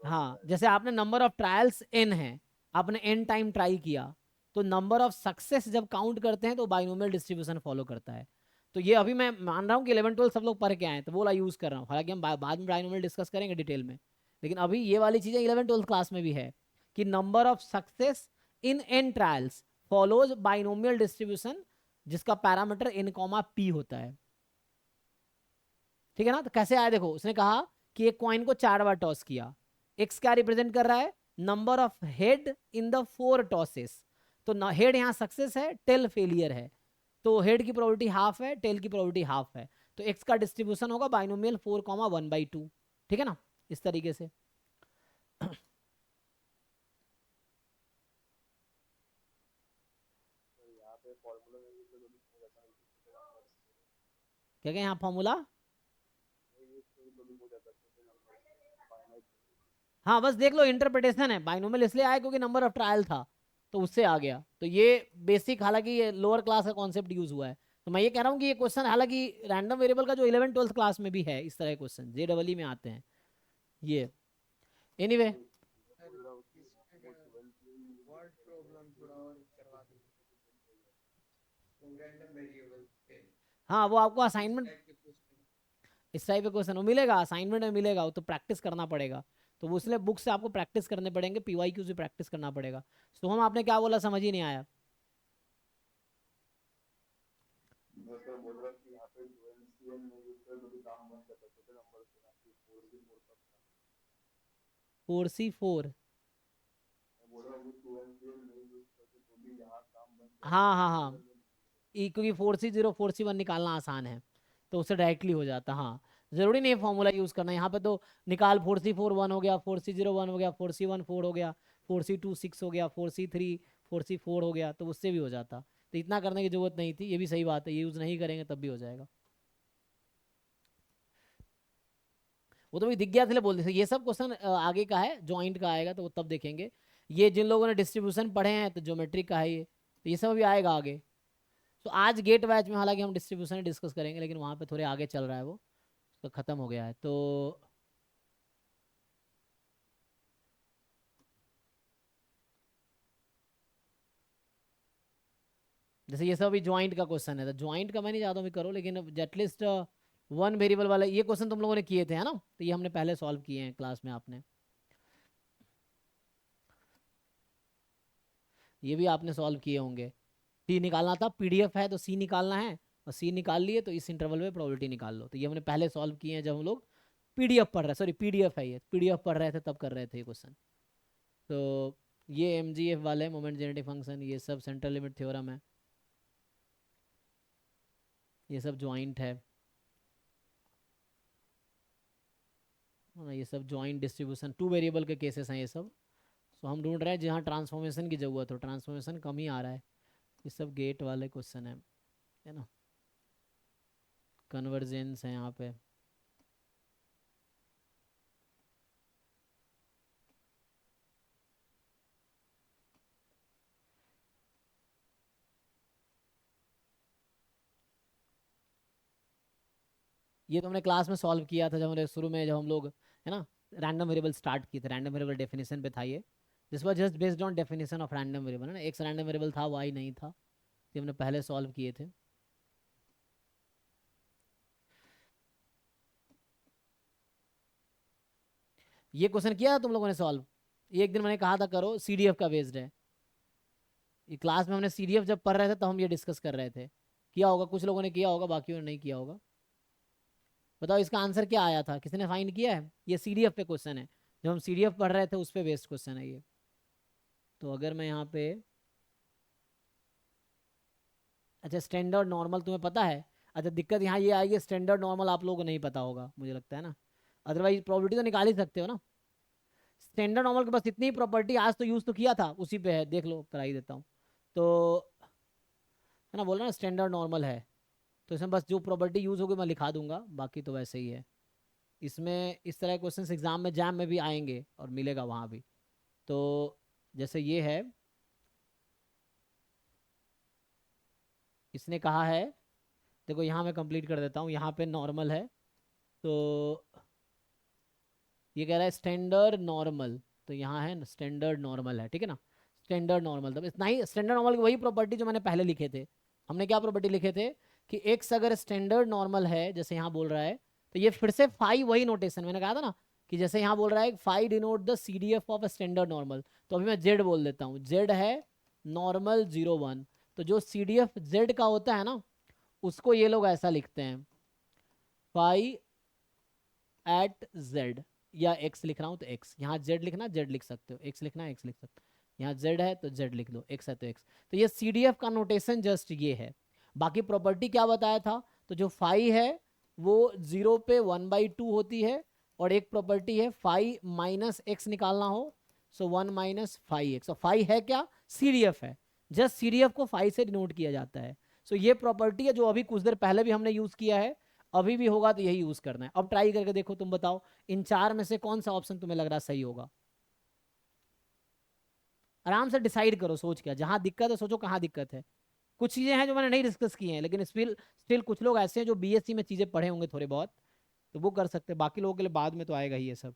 S1: हाँ, जैसे आपने नंबर ऑफ ट्रायल्स n है, आपने n टाइम ट्राई किया, तो नंबर ऑफ सक्सेस जब काउंट करते हैं तो बाइनोमियल डिस्ट्रीब्यूशन फॉलो करता है। तो ये अभी मैं मान रहा हूँ कि 11 12 सब लोग पढ़ के आए, तो वो वाला यूज कर रहा हूँ। हालांकि हम बाद में बाइनोमियल डिस्कस करेंगे डिटेल में, लेकिन अभी ये वाली चीजें 11 12 क्लास में भी है कि number of success in n trials follows binomial distribution, जिसका पैरामीटर n, p होता है, ठीक है ना। तो कैसे आया देखो, उसने कहा कि एक कॉइन को 4 बार टॉस किया, एक्स क्या रिप्रेजेंट कर रहा है, number of head in the 4 tosses. तो हेड यहाँ सक्सेस है, टेल फेलियर है, तो हेड की प्रोबेबिलिटी हाफ है, टेल की प्रोबेबिलिटी हाफ है, तो एक्स का डिस्ट्रीब्यूशन होगा बाइनोमियल 4,1/2, ठीक है ना, इस तरीके से। क्या क्या यहाँ फॉर्मूला, हाँ बस देख लो, इंटरप्रिटेशन है, बाइनोमियल इसलिए आया क्योंकि नंबर ऑफ ट्रायल था, तो उससे आ गया। तो ये बेसिक, हालांकि ये लोअर क्लास का कॉन्सेप्ट यूज हुआ है, तो मैं ये कह रहा हूँ कि ये क्वेश्चन, हालांकि रैंडम वेरिएबल का जो 11 12 क्लास में भी है इस तरह के क्वेश्चन, JEE में आते हैं ये। एनीवे
S2: सर इसमें वर्ड प्रॉब्लम थोड़ा और करवा दो, रैंडम वेरिएबल पे
S1: हाँ, वो आपको
S2: इस
S1: असाइनमेंट,
S2: टाइप के क्वेश्चन।
S1: इस टाइप का क्वेश्चन वो मिलेगा, असाइनमेंट में मिलेगा, वो तो प्रैक्टिस करना पड़ेगा। तो वो इसलिए बुक से आपको प्रैक्टिस करने पड़ेंगे, PYQ से प्रैक्टिस करना पड़ेगा। तो हम, आपने क्या बोला समझ ही नहीं आया। फोर सी फोर, हाँ हाँ हाँ, क्योंकि 4C0 4C1 निकालना आसान है, तो उससे डायरेक्टली हो जाता। हाँ, जरूरी नहीं है फॉर्मूला यूज करना, यहाँ पे तो निकाल, 4C4 1 हो गया, 4C0 1 हो गया, 4C1 4 हो गया, 4C2 6 हो गया, 4C3 4C4 हो गया, तो उससे भी हो जाता। तो इतना करने की जरूरत नहीं थी, ये भी सही बात है, ये यूज नहीं करेंगे तब भी हो जाएगा। वो तो भी दिख गया इसलिए बोल देते। ये सब क्वेश्चन आगे का है, ज्वाइंट का आएगा तो वो तब देखेंगे। ये जिन लोगों ने डिस्ट्रीब्यूशन पढ़े हैं तो ज्योमेट्रिक का है ये, तो ये सब भी आएगा आगे। तो आज गेट बैच में हालांकि हम डिस्ट्रीब्यूशन डिस्कस करेंगे, लेकिन वहाँ पे थोड़े आगे चल रहा है वो, तो ख़त्म हो गया है। तो जैसे ये सब भी ज्वाइंट का क्वेश्चन है, तो ज्वाइंट का मैं नहीं चाहता हूँ भी करो, लेकिन एटलीस्ट वन वेरिएबल वाला ये क्वेश्चन तुम लोगों ने किए थे, है ना, तो ये हमने पहले सॉल्व किए हैं क्लास में आपने, ये भी आपने सॉल्व किए होंगे। सी निकालना था, PDF है तो सी निकालना है, और सी निकाल लिए तो इस इंटरवल में प्रोबेबिलिटी निकाल लो। तो ये हमने पहले सॉल्व किए हैं जब हम लोग PDF पढ़ रहे, सॉरी PDF है ये, PDF पढ़ रहे थे तब कर रहे थे ये क्वेश्चन। तो ये MGF वाले मोमेंट जेनेटिक फंक्शन, ये सब सेंट्रल लिमिट थ्योरम है, ये सब ज्वाइंट है, हाँ, ये सब ज्वाइंट डिस्ट्रीब्यूशन 2 वेरिएबल के केसेस हैं ये सब। सो हम ढूंढ रहे हैं जहाँ ट्रांसफॉर्मेशन की ज़रूरत हो, ट्रांसफॉर्मेशन कम ही आ रहा है। ये सब गेट वाले क्वेश्चन है ना, कन्वर्जेंस है यहाँ पे। ये तो हमने क्लास में सॉल्व किया था जब हमने शुरू में, जब हम लोग है ना रैंडम वेरिएबल स्टार्ट किए थे, रैंडम वेरिएबल डेफिनेशन पे था ये। This was just based on definition of random variable, है ना, एक्स रैंडम वेरिएबल था, वाई नहीं था, ये हमने पहले सॉल्व किए थे। ये क्वेश्चन किया था तुम लोगों ने सॉल्व? ये एक दिन मैंने कहा था करो, सीडीएफ का बेस्ड है। ये क्लास में हमने सीडीएफ जब पढ़ रहे थे तब हम ये डिस्कस कर रहे थे। किया होगा, कुछ लोगों ने किया होगा, बाकियों ने नहीं किया होगा। बताओ इसका आंसर क्या आया था, किसी ने फाइंड किया है? ये सीडीएफ पे क्वेश्चन है, जब हम सीडीएफ पढ़ रहे थे उस पे बेस्ड क्वेश्चन है ये। तो अगर मैं यहाँ पे, अच्छा स्टैंडर्ड नॉर्मल तुम्हें पता है? अच्छा दिक्कत यहाँ ये आएगी, स्टैंडर्ड नॉर्मल आप लोगों को नहीं पता होगा मुझे लगता है ना, अदरवाइज प्रोबेबिलिटी तो निकाल ही सकते हो ना। स्टैंडर्ड नॉर्मल के बस इतनी ही प्रॉपर्टी, आज तो यूज़ तो किया था, उसी पे है, देख लो करा ही देता हूँ। तो है ना, बोल रहा ना स्टैंडर्ड नॉर्मल है, तो इसमें बस जो प्रॉपर्टी यूज़ होगी मैं लिखा दूंगा, बाकी तो वैसे ही है। इसमें इस तरह क्वेश्चन एग्जाम में, जैम में भी आएंगे और मिलेगा वहाँ भी। तो जैसे ये है, इसने कहा है, देखो यहाँ मैं कंप्लीट कर देता हूँ, यहाँ पे नॉर्मल है, तो ये कह रहा है स्टैंडर्ड नॉर्मल, तो यहाँ है स्टैंडर्ड नॉर्मल है, ठीक है ना। स्टैंडर्ड नॉर्मल, तो इतना ही स्टैंडर्ड नॉर्मल की वही प्रॉपर्टी जो मैंने पहले लिखे थे। हमने क्या प्रॉपर्टी लिखे थे कि एक्स अगर स्टैंडर्ड नॉर्मल है, जैसे यहाँ बोल रहा है, तो ये फिर से फाइव, वही नोटेशन मैंने कहा था ना, कि जैसे यहाँ बोल रहा है five denote the CDF of a standard normal, तो अभी मैं जेड बोल देता हूँ, जेड है नॉर्मल 0 1। तो जो सीडीएफ जेड का होता है ना, उसको ये लोग ऐसा लिखते हैं, फाइव एट जेड, या एक्स लिख रहा हूँ तो एक्स, यहाँ जेड लिखना जेड लिख सकते हो, एक्स लिखना एक्स लिख सकते हो, यहाँ जेड है तो जेड लिख लो, एक्स है तो एक्स। तो ये सीडीएफ का नोटेशन जस्ट ये है। बाकी प्रॉपर्टी क्या बताया था, तो जो फाइव है वो 0 पे 1/2 होती है, और एक प्रॉपर्टी है फाइव माइनस एक्स निकालना हो, सो 1 माइनस 5x, और फाइव है क्या, सीडीएफ है, जस्ट सीडीएफ को फाइव से डिनोट किया जाता है। सो ये प्रॉपर्टी है जो अभी कुछ देर पहले भी हमने यूज किया है, अभी भी होगा तो यही यूज करना है। अब ट्राई करके देखो, तुम बताओ इन चार में से कौन सा ऑप्शन तुम्हें लग रहा सही होगा। आराम से डिसाइड करो, सोच के, जहां दिक्कत है सोचो कहाँ दिक्कत है। कुछ चीजें हैं जो मैंने नहीं डिस्कस की हैं, लेकिन स्टिल स्टिल कुछ लोग ऐसे हैं जो बीएससी में चीजें पढ़े होंगे थोड़े बहुत, तो वो कर सकते हैं, बाकी लोगों के लिए बाद में तो आएगा ही ये सब।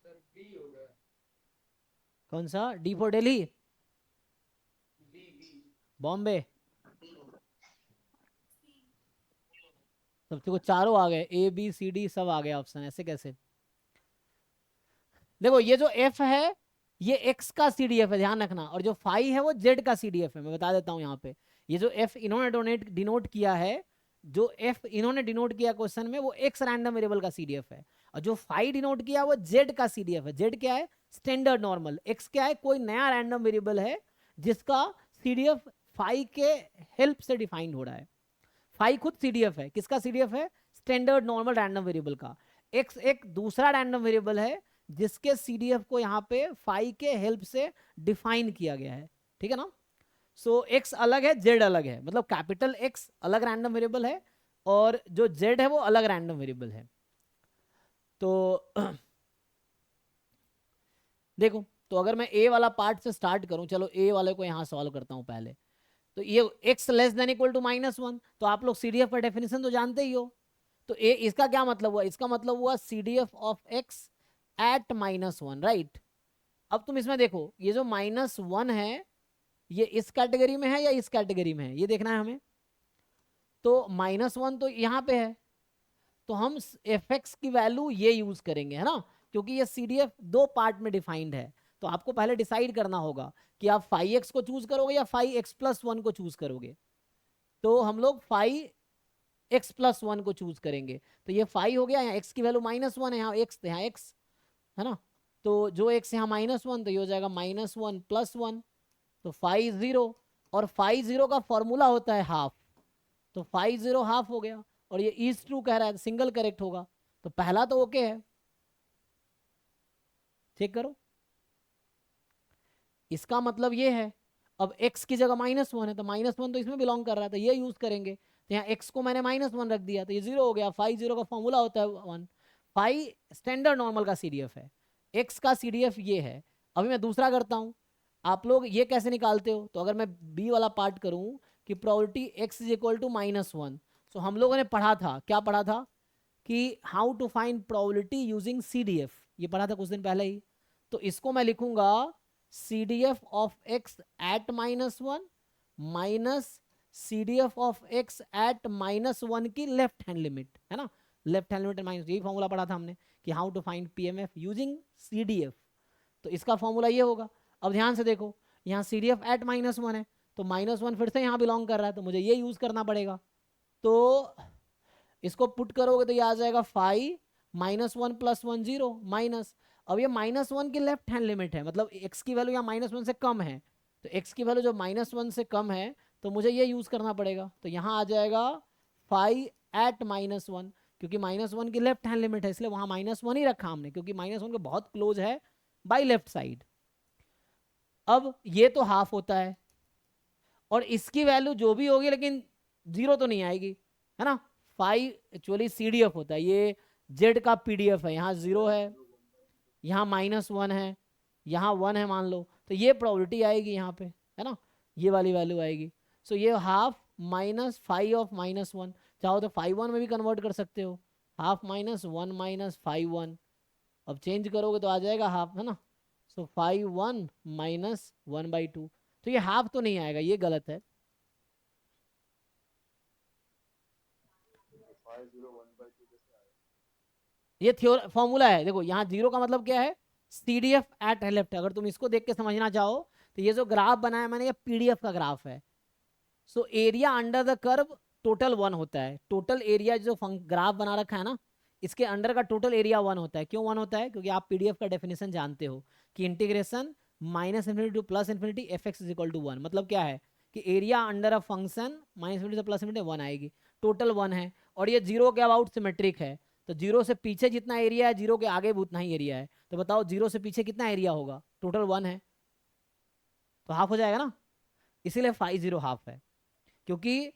S2: सर बी होगा।
S1: कौन सा? D for Delhi,
S2: B B.
S1: Bombay. सबसे को चारों आ गए, ए बी सी डी सब आ गए ऑप्शन, ऐसे कैसे? देखो ये जो एफ है ये एक्स का सीडीएफ है, ध्यान रखना, और जो फाइव है वो जेड का सीडीएफ है। मैं बता देता हूं यहाँ पे, ये जो एफ इन्होंने डिनोट किया है, जो एफ इन्होंने डिनोट किया क्वेश्चन में, वो एक्स रैंडम वेरिएबल का सीडीएफ है, और जो फाइव डिनोट किया वो जेड का सीडीएफ है। जेड क्या है? Standard normal. एक्स क्या है? कोई नया रैंडम वेरिएबल है जिसका सीडीएफ फाइव के हेल्प से डिफाइंड हो रहा है। फाइव खुद सीडीएफ है, किसका सीडीएफ है? स्टैंडर्ड नॉर्मल रैंडम वेरिएबल का। एक्स एक दूसरा रैंडम वेरिएबल है जिसके सीडीएफ को यहाँ पे फाइव के हेल्प से डिफाइन किया गया है, ठीक है ना। सो एक्स अलग है, जेड अलग है, मतलब कैपिटल एक्स अलग रैंडम वेरिएबल है, और जो जेड है वो अलग रैंडम वेरिएबल है। तो देखो, तो अगर मैं ए वाला पार्ट से स्टार्ट करूं, चलो ए वाले को यहां सॉल्व करता हूं पहले। तो ये x less than equal to -1, तो आप लोग CDF का डेफिनेशन तो जानते ही हो। तो इसका क्या मतलब हुआ, इसका मतलब हुआ CDF of x at -1, right. अब तुम इसमें देखो ये जो -1 है ये इस कैटेगरी में है या इस कैटेगरी में है, ये देखना है हमें। तो -1 तो यहाँ पे है, तो हम fx की वैल्यू ये यूज करेंगे, है ना, क्योंकि ये CDF दो पार्ट में डिफाइंड है। तो आपको पहले डिसाइड करना होगा कि आप फाई एक्स को चूज करोगे या फाई एक्स प्लस वन को चूज करोगे। तो हम लोग फाई एक्स प्लस वन को चूज करेंगे। तो ये फाई हो गया, यहाँ एक्स की वैल्यू -1 है, यहाँ एक्स, यहाँ एक्स है ना। तो जो एक्स यहाँ -1, तो ये हो जाएगा -1 + 1, तो फाई 0। और फाई 0 का फॉर्मूला होता है हाफ, तो फाई 0 हाफ हो गया। और ये इज ट्रू कह रहा है, सिंगल करेक्ट होगा। तो पहला तो ओके है, चेक करो। इसका मतलब ये है, अब x की जगह -1 है, तो -1 तो इसमें बिलोंग कर रहा है, तो ये यूज करेंगे। तो यहाँ x को मैंने -1 रख दिया, तो ये 0 हो गया। फाई 0 का फॉर्मूला होता है 1। फाई स्टैंडर्ड नॉर्मल का CDF है, x का CDF ये है। अभी मैं दूसरा करता हूँ, आप लोग ये कैसे निकालते हो। तो अगर मैं b वाला पार्ट करूँ कि प्रोबेबिलिटी x = -1, तो हम लोगों ने पढ़ा था, क्या पढ़ा था कि how to find probability using CDF, ये पढ़ा था कुछ दिन पहले ही। तो इसको मैं लिखूंगा CDF of x at -1 minus CDF of x at -1 की लेफ्ट हैंड लिमिट, है ना। लेफ्ट हैंड लिमिट माइनस, यही फॉर्मूला पढ़ा था हमने कि how to find PMF using CDF। तो इसका फॉर्मूला ये होगा। अब ध्यान से देखो, यहाँ CDF एट -1 है, तो -1 फिर से यहाँ बिलोंग कर रहा है, तो मुझे ये यूज करना पड़ेगा। तो इसको पुट करोगे तो ये आ जाएगा फाई -1 + 1 0 माइनस। अब ये -1 की लेफ्ट हैंड लिमिट है, मतलब x की वैल्यू यहाँ -1 से कम है, तो x की वैल्यू जो -1 से कम है तो मुझे ये यूज करना पड़ेगा। तो यहाँ आ जाएगा फाई एट -1, क्योंकि -1 की लेफ्ट हैंड लिमिट है, इसलिए वहाँ -1 ही रखा हमने, क्योंकि -1 के बहुत क्लोज है बाई लेफ्ट साइड। अब ये तो हाफ होता है, और इसकी वैल्यू जो भी होगी लेकिन 0 तो नहीं आएगी, है ना। फाई एक्चुअली CDF होता है, ये Z का PDF है, यहाँ 0 है, यहाँ -1 है, यहाँ 1 है मान लो, तो ये प्रोबेबिलिटी आएगी यहाँ पे, है ना, ये वाली वैल्यू आएगी। सो ये हाफ माइनस फाई ऑफ -1, चाहो तो फाई 1 में भी कन्वर्ट कर सकते हो, हाफ -1 माइनस फाई 1। अब चेंज करोगे तो आ जाएगा हाफ, है ना। सो फाई 1 माइनस 1/2, तो ये हाफ तो नहीं आएगा, ये गलत है।
S2: 501/2 कैसे आएगा?
S1: ये थ्योर फॉर्मूला है, देखो यहाँ 0 का मतलब क्या है, CDF एट लेफ्ट। अगर तुम इसको देख के समझना चाहो तो ये जो ग्राफ बनाया मैंने, ये PDF का ग्राफ है। So area under the curve total 1 होता है, टोटल एरिया जो ग्राफ बना रखा है ना, इसके अंडर का टोटल एरिया 1 होता है। क्यों 1 होता है, क्योंकि आप PDF का डेफिनेशन जानते हो कि इंटीग्रेशन -∞ टू +∞ fx = 1, मतलब क्या है कि एरिया अंडर अ फंक्शन -∞ से +∞ 1 आएगी, टोटल 1 है। और ये 0 के अबाउट सिमेट्रिक है, तो 0 से पीछे जितना एरिया है 0 के आगे भी उतना ही एरिया है। तो बताओ 0 से पीछे कितना एरिया होगा, टोटल 1 है, तो हाफ हो जाएगा ना। इसीलिए फाई 0 हाफ है, क्योंकि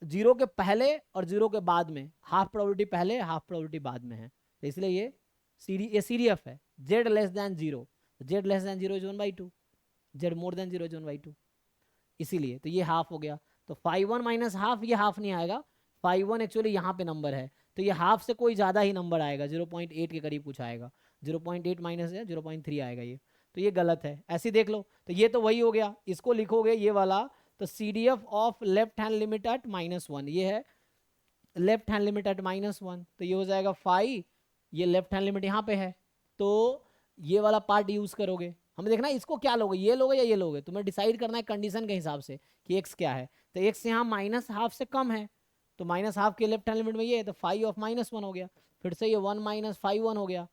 S1: 0 के पहले और 0 के बाद में हाफ प्रोबेबिलिटी पहले, हाफ प्रोबेबिलिटी बाद में है, तो इसलिए ये CDF है। Z less than 0, Z less than 0 = 1/2, Z मोर देन 0 = 1/2, इसीलिए तो ये हाफ हो गया। तो फाई 1 माइनस हाफ, ये हाफ नहीं आएगा, फाई 1 एक्चुअली यहाँ पे नंबर है, तो ये हाफ से कोई ज़्यादा ही नंबर आएगा, 0.8 के करीब कुछ आएगा, 0.8 माइनस है 0.3 आएगा ये, तो ये गलत है, ऐसे देख लो। तो ये तो वही हो गया, इसको लिखोगे ये वाला, तो CDF of left hand limit at -1, ये है लेफ्ट हैंड लिमिट एट -1, तो ये हो जाएगा फाई, ये लेफ्ट हैंड लिमिट यहाँ पे है, तो ये वाला पार्ट यूज करोगे। हमें देखना है इसको क्या लोगे, ये लोगे या ये लोगे, तुम्हें डिसाइड करना है कंडीशन के हिसाब से कि x क्या है। तो x यहाँ -1/2 से कम है, तो -1/2 के लेफ्ट हैंड लिमिट में ये है, तो फाई ऑफ -1 हो गया, फिर से ये 1 माइनस फाई 1 हो गया।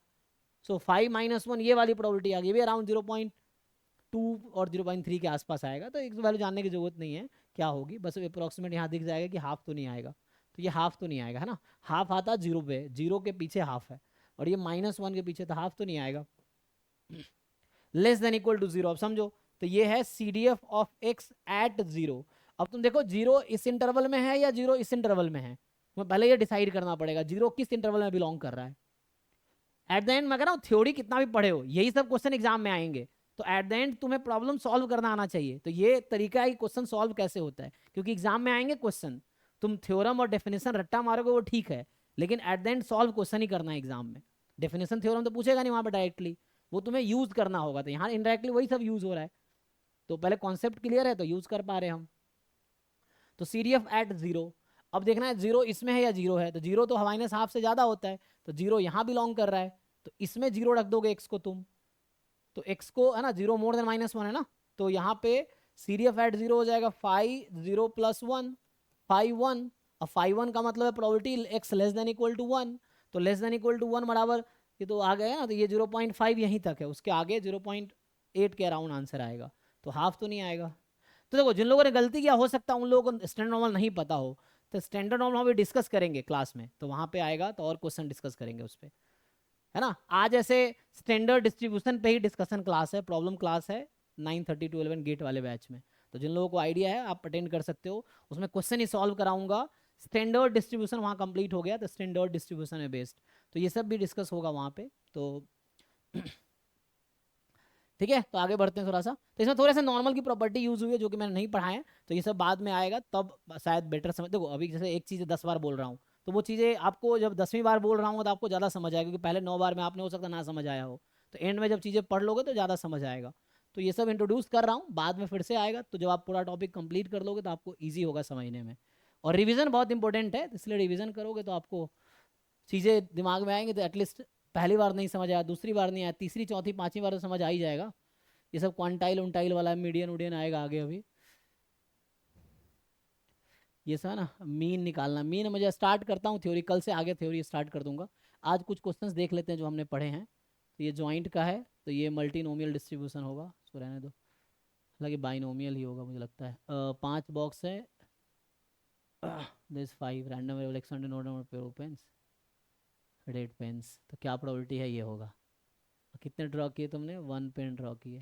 S1: सो फाई -1 ये वाली प्रोबेबिलिटी आ गई, भी अराउंड 0.2 और 0.3 के आसपास आएगा। तो एक वैल्यू जानने की जरूरत नहीं है क्या होगी, बस अप्रोक्सीमेट यहाँ दिख जाएगा कि हाफ तो नहीं आएगा, तो ये हाफ तो नहीं आएगा, है ना। हाफ आता 0 पे, 0 के पीछे हाफ है, और ये -1 के पीछे, तो हाफ तो नहीं आएगा। लेस देन इक्वल टू 0, अब समझो, तो ये है CDF ऑफ x एट 0। अब तुम देखो 0 इस इंटरवल में है या 0 इस इंटरवल में है, तुम्हें पहले ये डिसाइड करना पड़ेगा 0 किस इंटरवल में बिलोंग कर रहा है। एट द एंड मैं कह रहा हूँ थ्योरी कितना भी पढ़े हो, यही सब क्वेश्चन एग्जाम में आएंगे, तो एट द एंड तुम्हें प्रॉब्लम सॉल्व करना आना चाहिए। तो ये तरीका है कि क्वेश्चन सॉल्व कैसे होता है, क्योंकि एग्जाम में आएंगे क्वेश्चन, तुम थ्योरम और डेफिनेशन रट्टा मारोगे वो ठीक है, लेकिन at the end solve question ही करना है एग्जाम में। डेफिनेशन थ्योरम तो पूछेगा नहीं वहाँ पे डायरेक्टली, वो तुम्हें यूज करना होगा। तो यहाँ इनडायरेक्टली वही सब यूज हो रहा है। तो पहले कॉन्सेप्ट क्लियर है तो यूज कर पा रहे हम। तो सीरीएफ एट जीरो, अब देखना है जीरो इसमें है या जीरो है। तो जीरो तो माइनस हाफ से ज्यादा होता है, तो जीरो यहाँ बिलोंग कर रहा है, तो इसमें जीरो रख दोगे एक्स को तुम, तो एक्स को है ना, जीरो मोर देन -1 है ना, तो यहाँ पे सीरीएफ एट जीरो हो जाएगा 5 0 + 1 5 1। अब 5 1 का मतलब है probability x less than equal to 1, तो लेस देन इक्वल टू 1 बराबर, ये तो आ गया ना, तो ये 0.5 यहीं तक है, उसके आगे 0.8 के अराउंड आंसर आएगा, तो हाफ तो नहीं आएगा। तो देखो जिन लोगों ने गलती किया, हो सकता है उन लोगों को स्टैंडर्ड नॉर्मल नहीं पता हो, तो स्टैंडर्ड नॉर्मल हम भी डिस्कस करेंगे क्लास में, तो वहाँ पे आएगा तो और क्वेश्चन डिस्कस करेंगे उस पर, है ना। आज ऐसे स्टैंडर्ड डिस्ट्रीब्यूशन पे ही डिस्कशन क्लास है, प्रॉब्लम क्लास है 9:30 to 11 गेट वाले बैच में। तो जिन लोगों को आइडिया है आप अटेंड कर सकते हो, उसमें क्वेश्चन ही सॉल्व कराऊंगा। स्टैंडर्ड डिस्ट्रीब्यूशन वहाँ कंप्लीट हो गया, तो स्टैंडर्ड डिस्ट्रीब्यूशन है बेस्ड, तो ये सब भी डिस्कस होगा वहाँ पे। तो ठीक है, तो आगे बढ़ते हैं थोड़ा सा। तो इसमें थोड़े से नॉर्मल की प्रॉपर्टी यूज हुई है जो कि मैंने नहीं पढ़ा है, तो ये सब बाद में आएगा तब शायद बेटर समझ। देखो अभी जैसे एक चीज़ 10 बार बोल रहा हूँ, तो वो चीज़ें आपको जब 10वीं बार बोल रहा हूँ तो आपको ज़्यादा समझ आएगा, क्योंकि पहले 9 बार में आपने हो सकता ना समझ आया हो, तो एंड में जब चीज़ें पढ़ लोगे तो ज़्यादा समझ आएगा। तो ये सब इंट्रोड्यूस कर रहा हूँ, बाद में फिर से आएगा, तो जब आप पूरा टॉपिक कंप्लीट कर लोगे तो आपको ईजी होगा समझने में। और रिविज़न बहुत इंपॉर्टेंट है, इसलिए रिविज़न करोगे तो आपको चीज़ें दिमाग में आएंगी, तो एटलीस्ट पहली बार नहीं समझ आया, दूसरी बार नहीं आया, तीसरी चौथी पाँचवीं बार तो समझ आ ही जाएगा। ये सब क्वांटाइल उनटाइल वाला मीडियन उडियन आएगा आगे अभी। ये सब है ना, मीन निकालना, मीन मुझे स्टार्ट करता हूँ थ्योरी, कल से आगे थ्योरी स्टार्ट कर दूंगा। आज कुछ क्वेश्चंस देख लेते हैं जो हमने पढ़े हैं। तो ये जॉइंट का है, तो ये मल्टीनोमियल डिस्ट्रीब्यूशन होगा, उसको रहने दो, हालांकि बाइनोमियल ही होगा मुझे लगता है। 5 बॉक्स है, this 5 random variable x under node pair of pens, red pens, तो क्या प्रोबेबिलिटी है ये होगा। कितने ड्रॉ किए तुमने? 1 पेन ड्रॉ किए,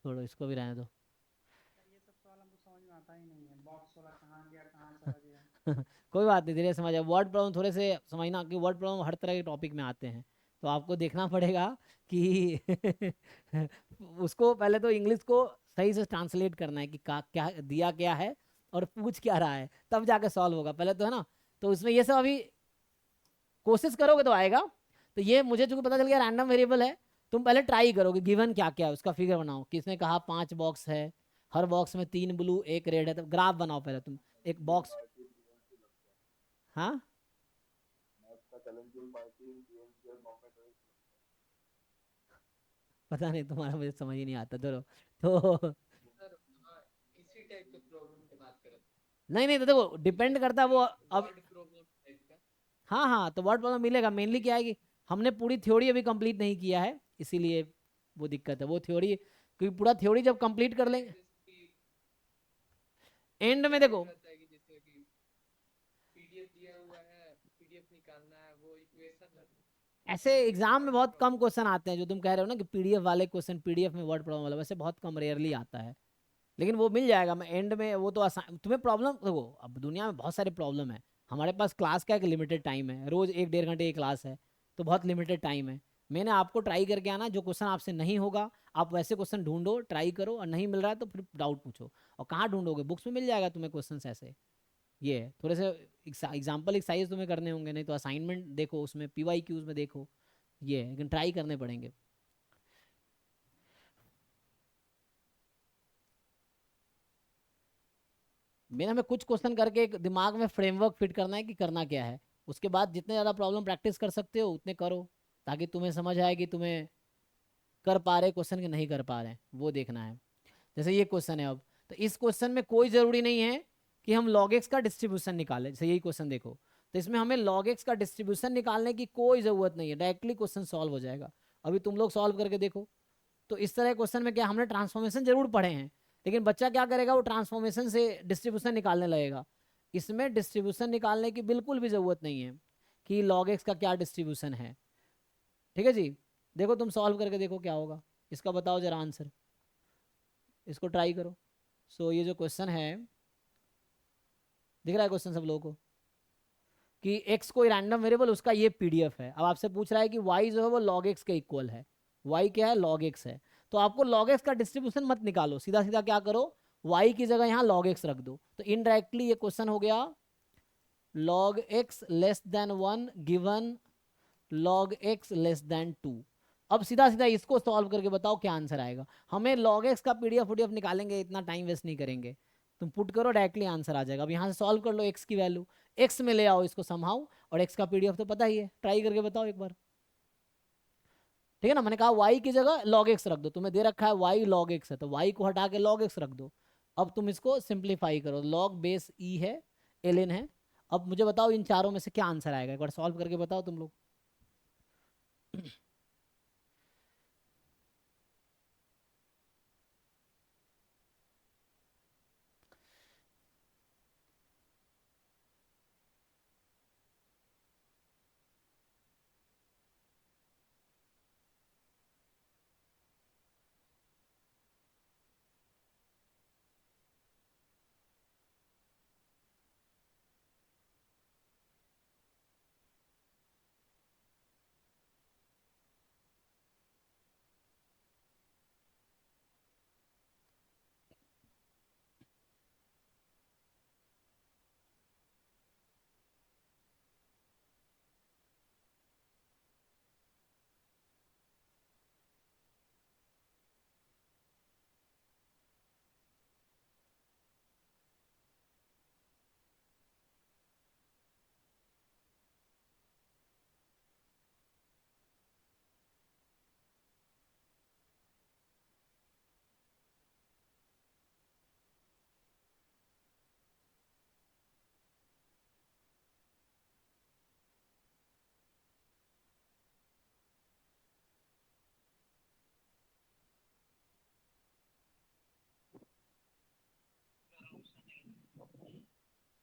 S1: छोड़ो इसको भी रहने दो।
S2: ये सब सवाल हमको समझ में आता ही नहीं है, बॉक्स वाला कहाँ गया कहाँ चला गया।
S1: कोई बात नहीं, धीरे समझ आए। वर्ड प्रॉब्लम थोड़े से समझना कि वर्ड प्रॉब्लम हर तरह के टॉपिक में आते हैं, तो आपको देखना पड़ेगा कि उसको पहले तो इंग्लिश को सही से ट्रांसलेट करना है कि क्या दिया क्या है और पूछ क्या रहा है, तब जाके सॉल्व होगा पहले तो, है ना। तो उसमें ये सब अभी कोशिश करोगे तो आएगा। तो ये मुझे चूंकि पता चल गया रैंडम वेरिएबल है, तुम पहले ट्राई करोगे गिवन क्या क्या है उसका फिगर बनाओ। किसने कहा 5 बॉक्स है, हर बॉक्स में 3 ब्लू 1 रेड है, तो ग्राफ बनाओ पहले तुम एक बॉक्स। हाँ पता नहीं, तुम्हारा मुझे समझ ही नहीं आता दोनों तो।
S2: सर हाँ, इसी टाइप के प्रॉब्लम की बात करें।
S1: नहीं नहीं, तो देखो डिपेंड करता है वो अब।
S2: वर्ड प्रॉब्लम टाइप का।
S1: हाँ हाँ, तो वर्ड प्रॉब्लम मिलेगा। मेनली क्या है कि हमने पूरी थ्योरी अभी कंप्लीट नहीं किया है, इसीलिए वो दिक्कत है। वो थ्योरी, क्योंकि पूरा थ्योरी जब कंप्लीट कर लेंगे एंड में, देखो
S2: रहता है कि जैसे कि पीडीएफ दिया हुआ है, पीडीएफ निकालना है, वो इक्वेशन
S1: ऐसे एग्जाम में बहुत कम क्वेश्चन आते हैं जो तुम कह रहे हो ना कि पीडीएफ वाले क्वेश्चन, पीडीएफ में वर्ड प्रॉब्लम वाला, वैसे बहुत कम रेयरली आता है, लेकिन वो मिल जाएगा। मैं एंड में वो तो आसान, तुम्हें प्रॉब्लम देखो, अब दुनिया में बहुत सारे प्रॉब्लम है। हमारे पास क्लास का एक लिमिटेड टाइम है, रोज 1-1.5 घंटे की क्लास है, तो बहुत लिमिटेड टाइम है। मैंने आपको ट्राई करके आना, जो क्वेश्चन आपसे नहीं होगा आप वैसे क्वेश्चन ढूंढो, ट्राई करो, और नहीं मिल रहा है तो फिर डाउट पूछो। और कहाँ ढूंढोगे, बुक्स में मिल जाएगा तुम्हें क्वेश्चन ऐसे। ये है, थोड़े से एग्जाम्पल एक्सरसाइज तुम्हें करने होंगे, नहीं तो असाइनमेंट देखो उसमें, पीवाई क्यूज में देखो, ये है, लेकिन ट्राई करने पड़ेंगे। मेरा हमें कुछ क्वेश्चन करके एक दिमाग में फ्रेमवर्क फिट करना है कि करना क्या है। उसके बाद जितने ज़्यादा प्रॉब्लम प्रैक्टिस कर सकते हो उतने करो, ताकि तुम्हें समझ आए कि तुम्हें कर पा रहे क्वेश्चन कि नहीं कर पा रहे हैं, वो देखना है। जैसे ये क्वेश्चन है अब, तो इस क्वेश्चन में कोई ज़रूरी नहीं है कि हम log x का डिस्ट्रीब्यूशन निकालें। जैसे यही क्वेश्चन देखो, तो इसमें हमें log x का डिस्ट्रीब्यूशन निकालने की कोई ज़रूरत नहीं है, डायरेक्टली क्वेश्चन सॉल्व हो जाएगा। अभी तुम लोग सॉल्व करके देखो। तो इस तरह क्वेश्चन में क्या, हमने ट्रांसफॉर्मेशन जरूर पढ़े हैं, लेकिन बच्चा क्या करेगा, वो ट्रांसफॉर्मेशन से डिस्ट्रीब्यूशन निकालने लगेगा। इसमें डिस्ट्रीब्यूशन निकालने की बिल्कुल भी ज़रूरत नहीं है कि log x का क्या डिस्ट्रीब्यूशन है। ठीक है जी, देखो तुम सॉल्व करके देखो क्या होगा, इसका बताओ जरा आंसर, इसको ट्राई करो। सो ये जो क्वेश्चन है, दिख रहा है क्वेश्चन सब लोगों को कि x कोई रैंडम वेरिएबल, उसका ये पीडीएफ है। अब आपसे पूछ रहा है कि y जो है वो log x के इक्वल है, y क्या है, log x है। तो आपको log x का डिस्ट्रीब्यूशन मत निकालो, सीधा सीधा क्या करो, y की जगह यहाँ log x रख दो, तो इनडायरेक्टली ये क्वेश्चन हो गया log x less then 1 given log x less then 2। अब सीधा सीधा इसको सॉल्व करके बताओ क्या आंसर आएगा। हमें log x का पीडीएफ वुडीएफ निकालेंगे, इतना टाइम वेस्ट नहीं करेंगे, तुम पुट करो डायरेक्टली आंसर आ जाएगा। अब यहाँ से सॉल्व कर लो, x की वैल्यू x में ले आओ इसको समहाउ, और x का पीडीएफ तो पता ही है, ट्राई करके बताओ एक बार, ठीक है ना। मैंने कहा y की जगह log x रख दो, तुम्हें दे रखा है y log x है, तो y को हटा के log x रख दो। अब तुम इसको सिंप्लीफाई करो, log बेस e है, ln है। अब मुझे बताओ इन चारों में से क्या आंसर आएगा, एक बार सॉल्व करके बताओ तुम लोग।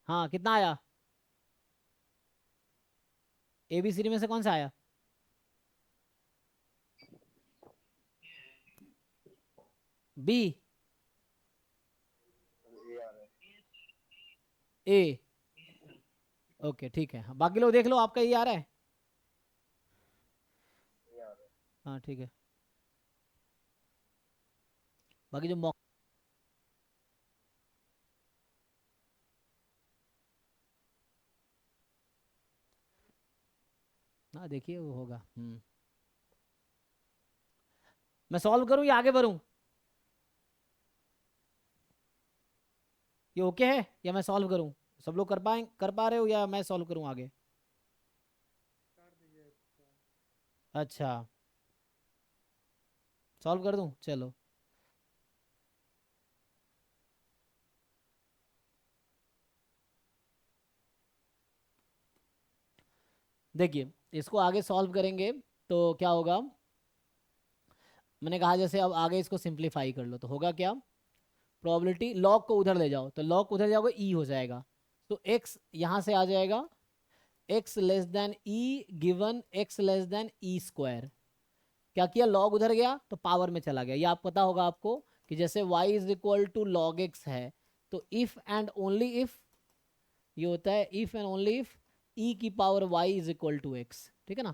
S1: हाँ कितना आया, ABCD में से कौन सा आया, B A, ओके ठीक है। हाँ, बाकी लोग देख लो आपका ये आ रहा है, हाँ ठीक है। बाकी जो मॉक, हाँ देखिए वो होगा। मैं सॉल्व करूं या आगे बढ़ूं, ये ओके है या मैं सॉल्व करूं, सब लोग कर पा रहे हो या मैं सॉल्व करूं आगे।
S2: कर दीजिए तो।
S1: अच्छा सॉल्व कर दूं, चलो देखिए इसको आगे सॉल्व करेंगे तो क्या होगा, मैंने कहा जैसे अब आगे इसको सिंप्लीफाई कर लो तो होगा क्या, प्रोबेबिलिटी लॉग को उधर ले जाओ, तो लॉग उधर जाओगे ई हो जाएगा, तो एक्स यहाँ से आ जाएगा X less than E given X less than E square. क्या किया, लॉग उधर गया तो पावर में चला गया, ये आप पता होगा आपको कि जैसे y is equal to log x है, तो इफ एंड ओनली इफ ये होता है, if and only if e की power y is equal to x, ठीक है ना।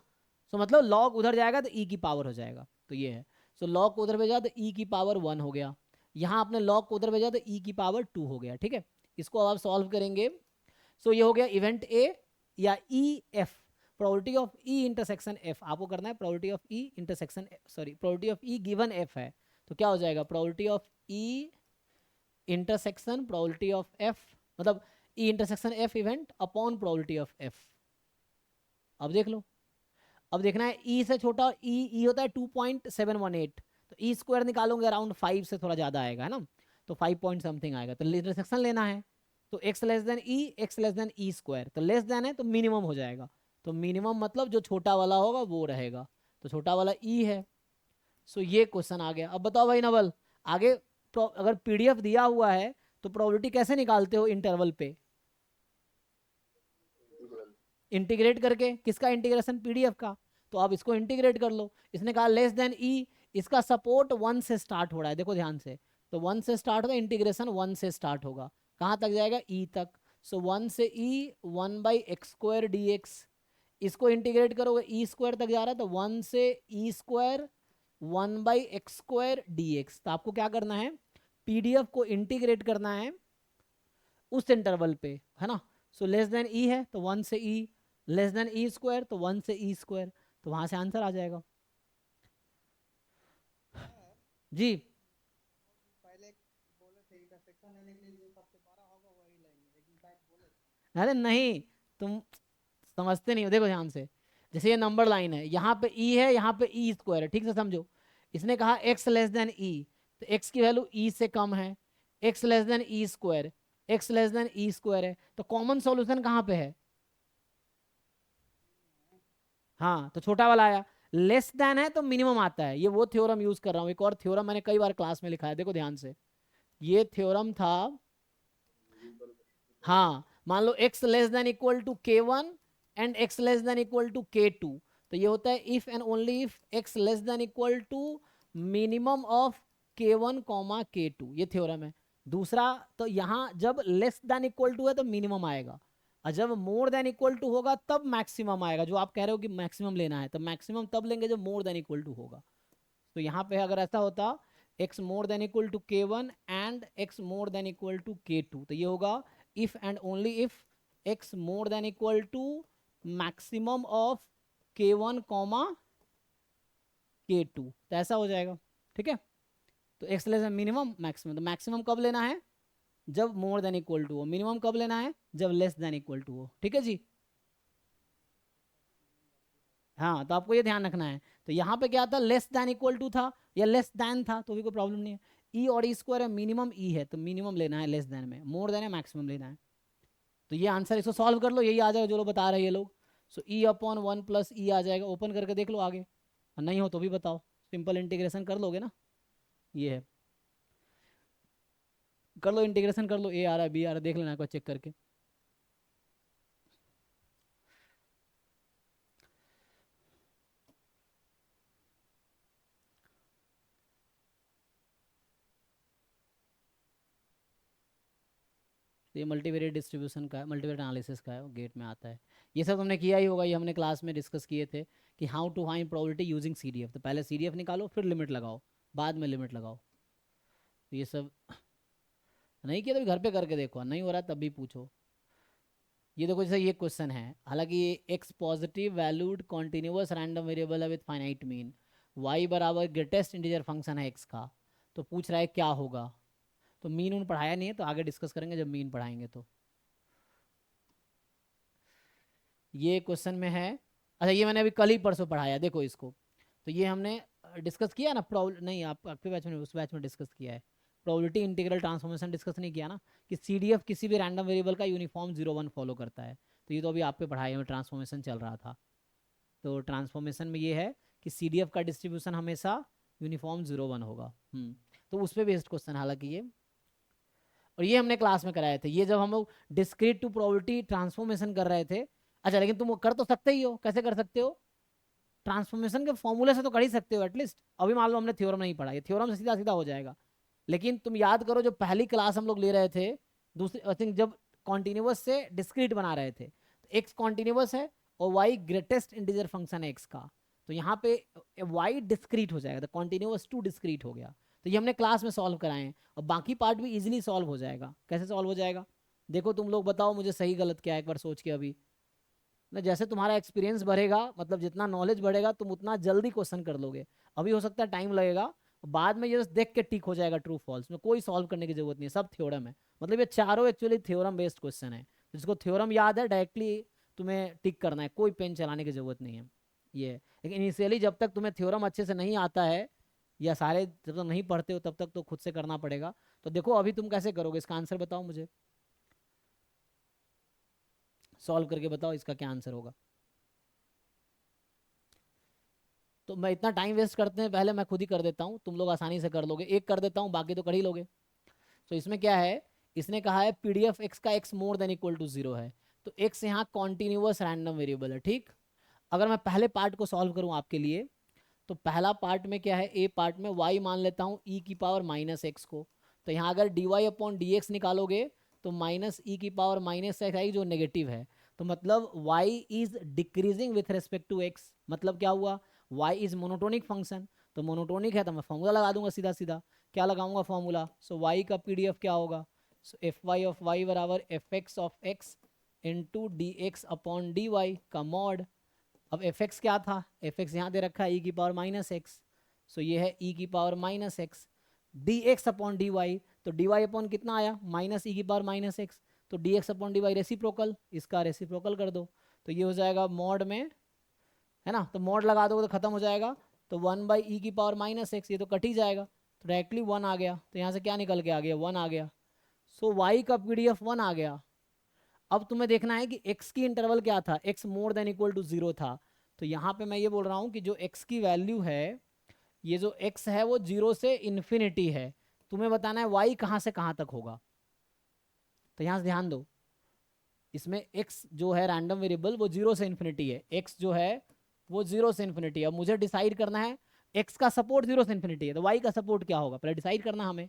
S1: सो मतलब लॉग उधर जाएगा तो e की पावर हो जाएगा, तो ये है। सो लॉग को उधर भेजा तो e की पावर 1 हो गया, यहाँ आपने लॉग को उधर भेजा तो e की पावर 2 हो गया, ठीक है। इसको अब आप सॉल्व करेंगे, सो ये हो गया इवेंट ए या E F, probability of E intersection F आपको करना है, probability of E intersection sorry probability of E given F है, तो क्या हो जाएगा probability of E intersection probability of F, मतलब E intersection F event upon probability of F. अब देख लो, अब देखना है ई से छोटा, ई होता है 2.718, तो ई स्क्वायर निकालोगे अराउंड 5 से थोड़ा ज़्यादा आएगा है ना, तो 5 पॉइंट समथिंग आएगा, तो इंटरसेक्शन लेना है, तो x लेस देन ई, x less than E square, तो लेस देन है तो मिनिमम हो जाएगा, तो मिनिमम मतलब जो छोटा वाला होगा वो रहेगा, तो छोटा वाला ई है। सो ये क्वेश्चन आ गया। अब बताओ भाई नवल, आगे अगर पीडीएफ दिया हुआ है तो प्रोबेबिलिटी कैसे निकालते हो इंटरवल पे, इंटीग्रेट करके, किसका इंटीग्रेशन, पीडीएफ का, तो आप इसको इंटीग्रेट कर लो। इसने कहा लेस देन ई, इसका सपोर्ट 1 से स्टार्ट हो रहा है, देखो ध्यान से, तो 1 से स्टार्ट होगा, इंटीग्रेशन 1 से स्टार्ट होगा, कहाँ तक जाएगा, ई तक। सो 1 से ई 1/x² dx, इसको इंटीग्रेट करोगे ई स्क्वायर तक जा रहा है, तो 1 से ई स्क्वायर 1/x² dx। तो आपको क्या करना है, पीडीएफ को इंटीग्रेट करना है उस इंटरवल पे, है ना। सो लेस देन ई है तो 1 से ई, लेस देन ई स्क्वायर तो 1 से ई स्क्वायर, तो वहां से आंसर आ जाएगा जी।
S2: पहले बोले थे इंटरसेक्शन लेने के लिए जो सबसे बड़ा होगा वही लाइन लेकिन शायद बोले थे।
S1: अरे नहीं, तुम समझते नहीं हो, देखो ध्यान से। जैसे ये नंबर लाइन है, यहाँ पे ई है, यहाँ पे ई स्क्वायर है, ठीक से समझो। इसने कहा x लेस देन ई, तो x की वैल्यू ई से कम है, x less than E square, x less than E square है, तो कॉमन सॉल्यूशन कहाँ पे है, हाँ तो छोटा वाला आया। लेस देन है तो मिनिमम आता है, ये वो थ्योरम यूज कर रहा हूँ, एक और थ्योरम मैंने कई बार क्लास में लिखा है, देखो ध्यान से। ये थ्योरम था, हाँ मान लो x less than equal to k1 and x less than equal to k2, तो ये होता है if and only if x less than equal to minimum of k1 comma k2, ये थ्योरम है। दूसरा, तो यहाँ जब लेस देन इक्वल टू है तो मिनिमम आएगा, और जब मोर देन इक्वल टू होगा तब मैक्सिमम आएगा। जो आप कह रहे हो कि मैक्सिमम लेना है, तो मैक्सिमम तब लेंगे जब मोर देन इक्वल टू होगा। तो यहाँ पे अगर ऐसा होता x more than equal to k1 and x more than equal to k2, तो ये होगा if and only if x more than equal to maximum of k1 comma k2, तो ऐसा हो जाएगा, ठीक है। तो x लेस मिनिमम मैक्सिमम, तो मैक्सिमम कब लेना है, जब मोर देन इक्वल टू हो, मिनिमम कब लेना है, जब लेस देन इक्वल टू हो, ठीक है जी। हाँ तो आपको ये ध्यान रखना है। तो यहाँ पे क्या था, लेस देन इक्वल टू था या लेस देन था तो भी कोई प्रॉब्लम नहीं है। ई और ई स्क्वायर है, मिनिमम ई है तो मिनिमम लेना है लेस देन में, मोर देन है मैक्सिमम लेना है। तो ये आंसर, इसको सॉल्व कर लो, यही आ जाएगा जो लोग बता रहे हैं ये लोग। सो e/1 प्लस ई आ जाएगा, ओपन करके देख लो आगे, और नहीं हो तो भी बताओ, सिंपल इंटीग्रेशन कर लोगे ना, ये है, कर लो इंटीग्रेशन कर लो, ए आ रहा है बी आ रहा है, देख लेना एक बार चेक करके। तो ये मल्टीवेरिएट डिस्ट्रीब्यूशन का है, मल्टीवेरिएट एनालिसिस का है, गेट में आता है। ये सब तुमने किया ही होगा, ये हमने क्लास में डिस्कस किए थे कि how to find probability using CDF. तो पहले सीडीएफ निकालो फिर लिमिट लगाओ, बाद में लिमिट लगाओ। तो ये सब नहीं किया तो भी घर पे करके देखो, नहीं हो रहा तब भी पूछो। ये देखो जैसे ये क्वेश्चन है, हालांकि ये x positive valued continuous random variable है विद फाइनाइट मीन, वाई बराबर ग्रेटेस्ट इंटीजर फंक्शन है एक्स का, तो पूछ रहा है क्या होगा। तो मीन उन पढ़ाया नहीं है, तो आगे डिस्कस करेंगे जब मीन पढ़ाएंगे। तो ये क्वेश्चन में है, अच्छा ये मैंने अभी कल ही परसों पढ़ाया, देखो इसको। तो ये हमने डिस्कस किया ना, नहीं आप आपके बैच में, उस बैच में डिस्कस किया है। प्रोबेबिलिटी इंटीग्रल ट्रांसफॉर्मेशन डिस्कस नहीं किया ना, कि सीडीएफ किसी भी रैंडम वेरिएबल का यूनिफॉर्म 0 1 फॉलो करता है। तो ये तो अभी आप पे पढ़ाई में ट्रांसफॉर्मेशन चल रहा था। तो ट्रांसफॉर्मेशन में ये है कि सीडीएफ का डिस्ट्रीब्यूशन हमेशा यूनिफॉर्म 0 1 होगा। तो उस पर बेस्ड क्वेश्चन हालांकि ये, और ये हमने क्लास में कराए थे, ये जब हम लोग डिस्क्रीट टू प्रोबेबिलिटी ट्रांसफॉर्मेशन कर रहे थे। अच्छा लेकिन तुम वो कर तो सकते ही हो, कैसे कर सकते हो, ट्रांसफॉर्मेशन के फॉर्मूले से तो कर ही सकते हो एटलीस्ट। अभी मान लो हमने थ्योरम नहीं पढ़ा, ये थ्योरम से सीधा सीधा हो जाएगा। लेकिन तुम याद करो जो पहली क्लास हम लोग ले रहे थे, दूसरी आई थिंक जब कॉन्टिन्यूस से डिस्क्रीट बना रहे थे, तो एक्स कॉन्टिन्यूस है और वाई ग्रेटेस्ट इंटीजर फंक्शन है एक्स का, तो यहाँ पे वाई डिस्क्रीट हो जाएगा, तो कॉन्टिन्यूस टू डिस्क्रीट हो गया। तो ये हमने क्लास में सॉल्व कराए हैं, और बाकी पार्ट भी इजीली सॉल्व हो जाएगा। कैसे सॉल्व हो जाएगा, देखो तुम लोग बताओ मुझे सही गलत क्या है, एक बार सोच के अभी ना, जैसे तुम्हारा एक्सपीरियंस बढ़ेगा, मतलब जितना नॉलेज बढ़ेगा तुम उतना जल्दी क्वेश्चन कर लोगे। अभी हो सकता है टाइम लगेगा, बाद में ये बस देख के टिक हो जाएगा ट्रू फॉल्स में, कोई सॉल्व करने की जरूरत नहीं है, सब थ्योरम है। मतलब ये चारों एक्चुअली थ्योरम बेस्ड क्वेश्चन है, जिसको थ्योरम याद है डायरेक्टली तुम्हें टिक करना है, कोई पेन चलाने की जरूरत नहीं है ये। लेकिन इनिशियली जब तक तुम्हें थ्योरम अच्छे से नहीं आता है, या सारे जब तक नहीं पढ़ते हो तब तक तो खुद से करना पड़ेगा। तो देखो अभी तुम कैसे करोगे, इसका आंसर बताओ मुझे, सॉल्व करके बताओ इसका क्या आंसर होगा। तो मैं इतना टाइम वेस्ट करते हैं, पहले मैं खुद ही कर देता हूँ, तुम लोग आसानी से कर लोगे, एक कर देता हूँ बाकी तो कर ही लोगे। तो इसमें क्या है, इसने कहा है पीडीएफ एक्स का x more than equal to 0 है, तो एक्स यहाँ कॉन्टिन्यूस रैंडम वेरिएबल है, ठीक। अगर मैं पहले पार्ट को सॉल्व करूँ आपके लिए, तो पहला पार्ट में क्या है, ए पार्ट में y मान लेता हूँ e की पावर माइनस एक्स को, तो यहाँ अगर dy/dx निकालोगे तो माइनस ई की पावर माइनस एक्स आएगी जो नेगेटिव है। तो मतलब y is decreasing with respect to x, मतलब क्या हुआ, y इज मोनोटोनिक फंक्शन, तो मोनोटोनिक है तो मैं फॉर्मूला लगा दूंगा सीधा सीधा। क्या लगाऊंगा फॉर्मूला? सो वाई का पीडीएफ क्या होगा? So f y of y बराबर f x of x into d x upon d y का मॉड। अब एफ एक्स क्या था? एफ एक्स यहाँ दे रखा है ई की पावर माइनस एक्स, सो ये है ई की power minus x. D x upon d y, तो डी वाई अपॉन कितना आया? माइनस ई की पावर माइनस एक्स, तो d x upon d y reciprocal, इसका रेसिप्रोकल कर दो तो ये हो जाएगा मॉड में, है ना, तो मॉड लगा दोगे तो खत्म हो जाएगा। तो 1/e की पावर माइनस एक्स, ये तो कट ही जाएगा, तो डायरेक्टली 1 आ गया। तो यहाँ से क्या निकल के आ गया? 1 आ गया। सो y का पीडीएफ 1 आ गया। अब तुम्हें देखना है कि x की इंटरवल क्या था? x more than equal to 0 था। तो यहाँ पे मैं ये बोल रहा हूँ कि जो x की वैल्यू है, ये जो x है वो 0 से इन्फिनिटी है। तुम्हें बताना है y कहाँ से कहाँ तक होगा। तो यहाँ से ध्यान दो, इसमें x जो है रैंडम वेरिएबल वो 0 से इन्फिनिटी है, x जो है वो 0 से इन्फिनिटी है। अब मुझे डिसाइड करना है x का सपोर्ट 0 से इन्फिनिटी है, तो y का सपोर्ट क्या होगा पहले डिसाइड करना हमें।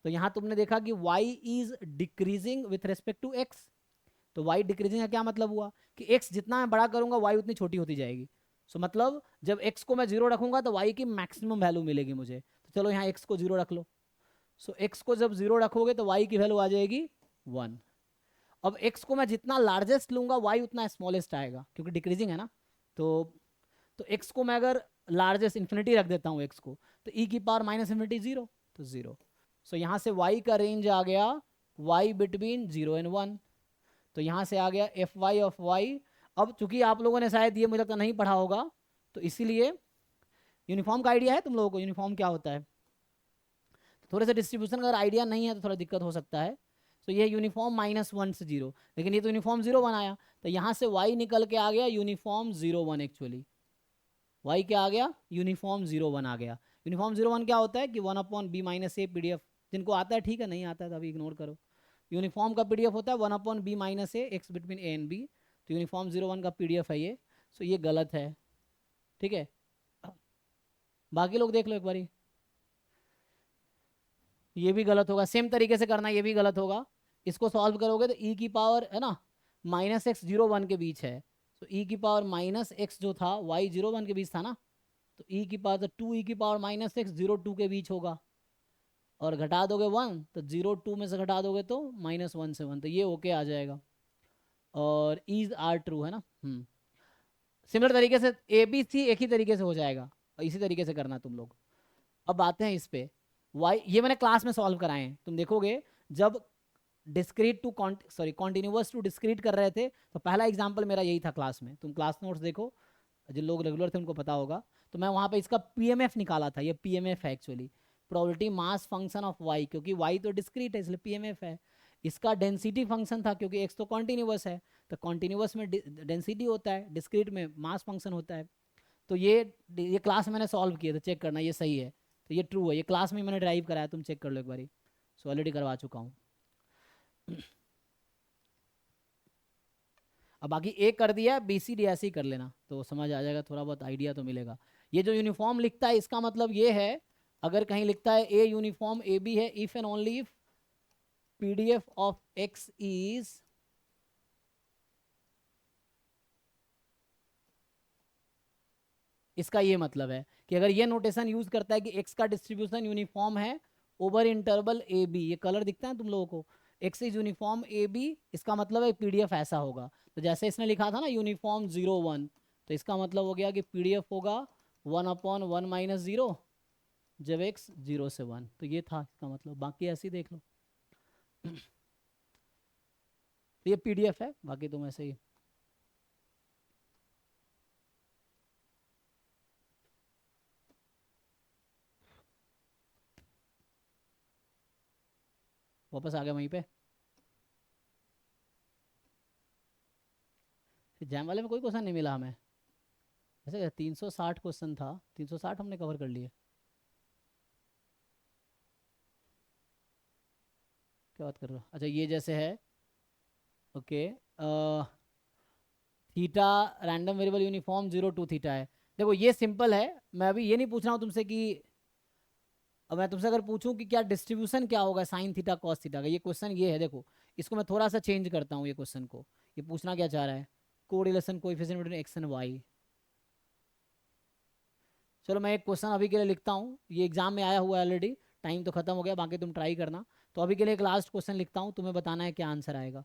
S1: तो यहाँ तुमने देखा कि y is decreasing with respect to x, तो y डिक्रीजिंग का क्या मतलब हुआ कि x जितना मैं बड़ा करूंगा y उतनी छोटी होती जाएगी। सो मतलब जब x को मैं 0 रखूंगा तो y की मैक्सिमम वैल्यू मिलेगी मुझे। तो चलो यहाँ x को 0 रख लो। सो x को जब 0 रखोगे तो y की वैल्यू आ जाएगी 1। अब x को मैं जितना लार्जेस्ट लूंगा y उतना स्मॉलेस्ट आएगा, क्योंकि डिक्रीजिंग है ना। तो x को मैं अगर लार्जेस्ट इन्फिनिटी रख देता हूँ x को, तो e की पावर माइनस इन्फिनिटी 0, तो 0। सो यहाँ से y का रेंज आ गया y बिटवीन 0 एंड 1। तो यहाँ से आ गया एफ वाई ऑफ वाई। अब चूंकि आप लोगों ने शायद ये मुझे लगता नहीं पढ़ा होगा, तो इसीलिए यूनिफॉर्म का आइडिया है तुम लोगों को? यूनिफॉर्म क्या होता है? थोड़े से डिस्ट्रीब्यूशन का अगर आइडिया नहीं है तो थोड़ा दिक्कत हो सकता है। तो ये यूनिफॉर्म -1 से 0, लेकिन ये तो यूनिफॉर्म 0 1 आया, तो यहाँ से y निकल के आ गया यूनिफॉर्म 0 1। एक्चुअली y क्या आ गया? यूनिफॉर्म 0 1 आ गया। यूनिफॉर्म 0 1 क्या होता है कि 1/b-a पीडीएफ, जिनको आता है ठीक है, नहीं आता है तो अभी इग्नोर करो। यूनिफॉर्म का पीडीएफ होता है 1/b-a x between a and b। तो यूनिफॉर्म 0 1 का पीडीएफ है ये। सो ये गलत है, ठीक है। बाकी लोग देख लो एक बारी, ये भी गलत होगा। सेम तरीके से करना, ये भी गलत होगा। इसको सॉल्व करोगे तो e की पावर है ना -x 0 1 के बीच है, तो e की पावर -x जो था y 0 1 के बीच था ना, तो e की पावर तो 2e की पावर -x 0 2 के बीच होगा। और घटा दोगे 1 तो 0 2 में से घटा दोगे तो -1 से 1, तो ये ओके आ जाएगा। और इज आर ट्रू है ना। सिमिलर तरीके से ए बी सी एक ही तरीके से हो जाएगा, और इसी तरीके से करना तुम लोग। अब आते हैं इस पे वाई, ये मैंने क्लास में सॉल्व कराए हैं। तुम देखोगे जब discrete to continuous to discrete कर रहे थे, तो पहला एग्जाम्पल मेरा यही था क्लास में। तुम क्लास नोट्स देखो, जिन लोग रेगुलर थे उनको पता होगा। तो मैं वहाँ पे इसका पीएमएफ निकाला था, ये पीएमएफ है actually, probability mass function of y, क्योंकि वाई तो डिस्क्रीट है इसलिए पीएमएफ है। इसका डेंसिटी फंक्शन था क्योंकि एक्स तो कॉन्टिन्यूअस है, तो कॉन्टिन्यूअस में डेंसिटी होता है, डिस्क्रीट में मास फंक्शन होता है। तो ये क्लास मैंने सॉल्व किया था, चेक करना ये सही है। तो ये ट्रू है, ये क्लास में मैंने ड्राइव कराया, तुम चेक कर लो एक बारी। सो ऑलरेडी करवा चुका हूँ। अब बाकी ए कर दिया, बी सी डी ऐसे ही कर लेना तो समझ आ जाएगा, थोड़ा बहुत आइडिया तो मिलेगा। ये जो यूनिफॉर्म लिखता है इसका मतलब ये है, अगर कहीं लिखता है ए यूनिफॉर्म ए बी है if and only if PDF of x is इसका ये मतलब है कि अगर ये नोटेशन यूज करता है कि एक्स का डिस्ट्रीब्यूशन यूनिफॉर्म है ओवर इंटरवल ए बी, ये कलर दिखता है तुम लोगों को, x is uniform a b, इसका मतलब है पीडीएफ ऐसा होगा। तो जैसे इसने लिखा था ना यूनिफॉर्म 0 1, तो इसका मतलब हो गया कि पीडीएफ होगा 1/1 - 0 जब एक्स 0 से 1। तो ये था इसका मतलब, बाकी ऐसे ही देख लो। तो ये पीडीएफ है, बाकी तुम ऐसे ही। वापस आ गया वहीं पे। जैम वाले में कोई क्वेश्चन नहीं मिला हमें, ऐसे 360 क्वेश्चन था, 360 हमने कवर कर लिए। क्या बात कर रहे हो? अच्छा ये जैसे है, okay, theta random variable uniform 0 2 theta है। देखो ये सिंपल है, मैं अभी ये नहीं पूछ रहा हूँ तुमसे कि, अब मैं तुमसे अगर पूछूं कि क्या डिस्ट्रीब्यूशन क्या होगा साइन थीटा कॉस थीटा का, ये क्वेश्चन ये है। देखो इसको मैं थोड़ा सा चेंज करता हूँ, ये क्वेश्चन को, ये पूछना क्या चाह रहा है, correlation coefficient between x and y. चलो मैं एक क्वेश्चन अभी के लिए लिखता हूँ, ये एग्जाम में आया हुआ है ऑलरेडी, टाइम तो खत्म हो गया, बाकी तुम ट्राई करना। तो अभी के लिए एक लास्ट क्वेश्चन लिखता हूँ, तुम्हें बताना है क्या आंसर आएगा।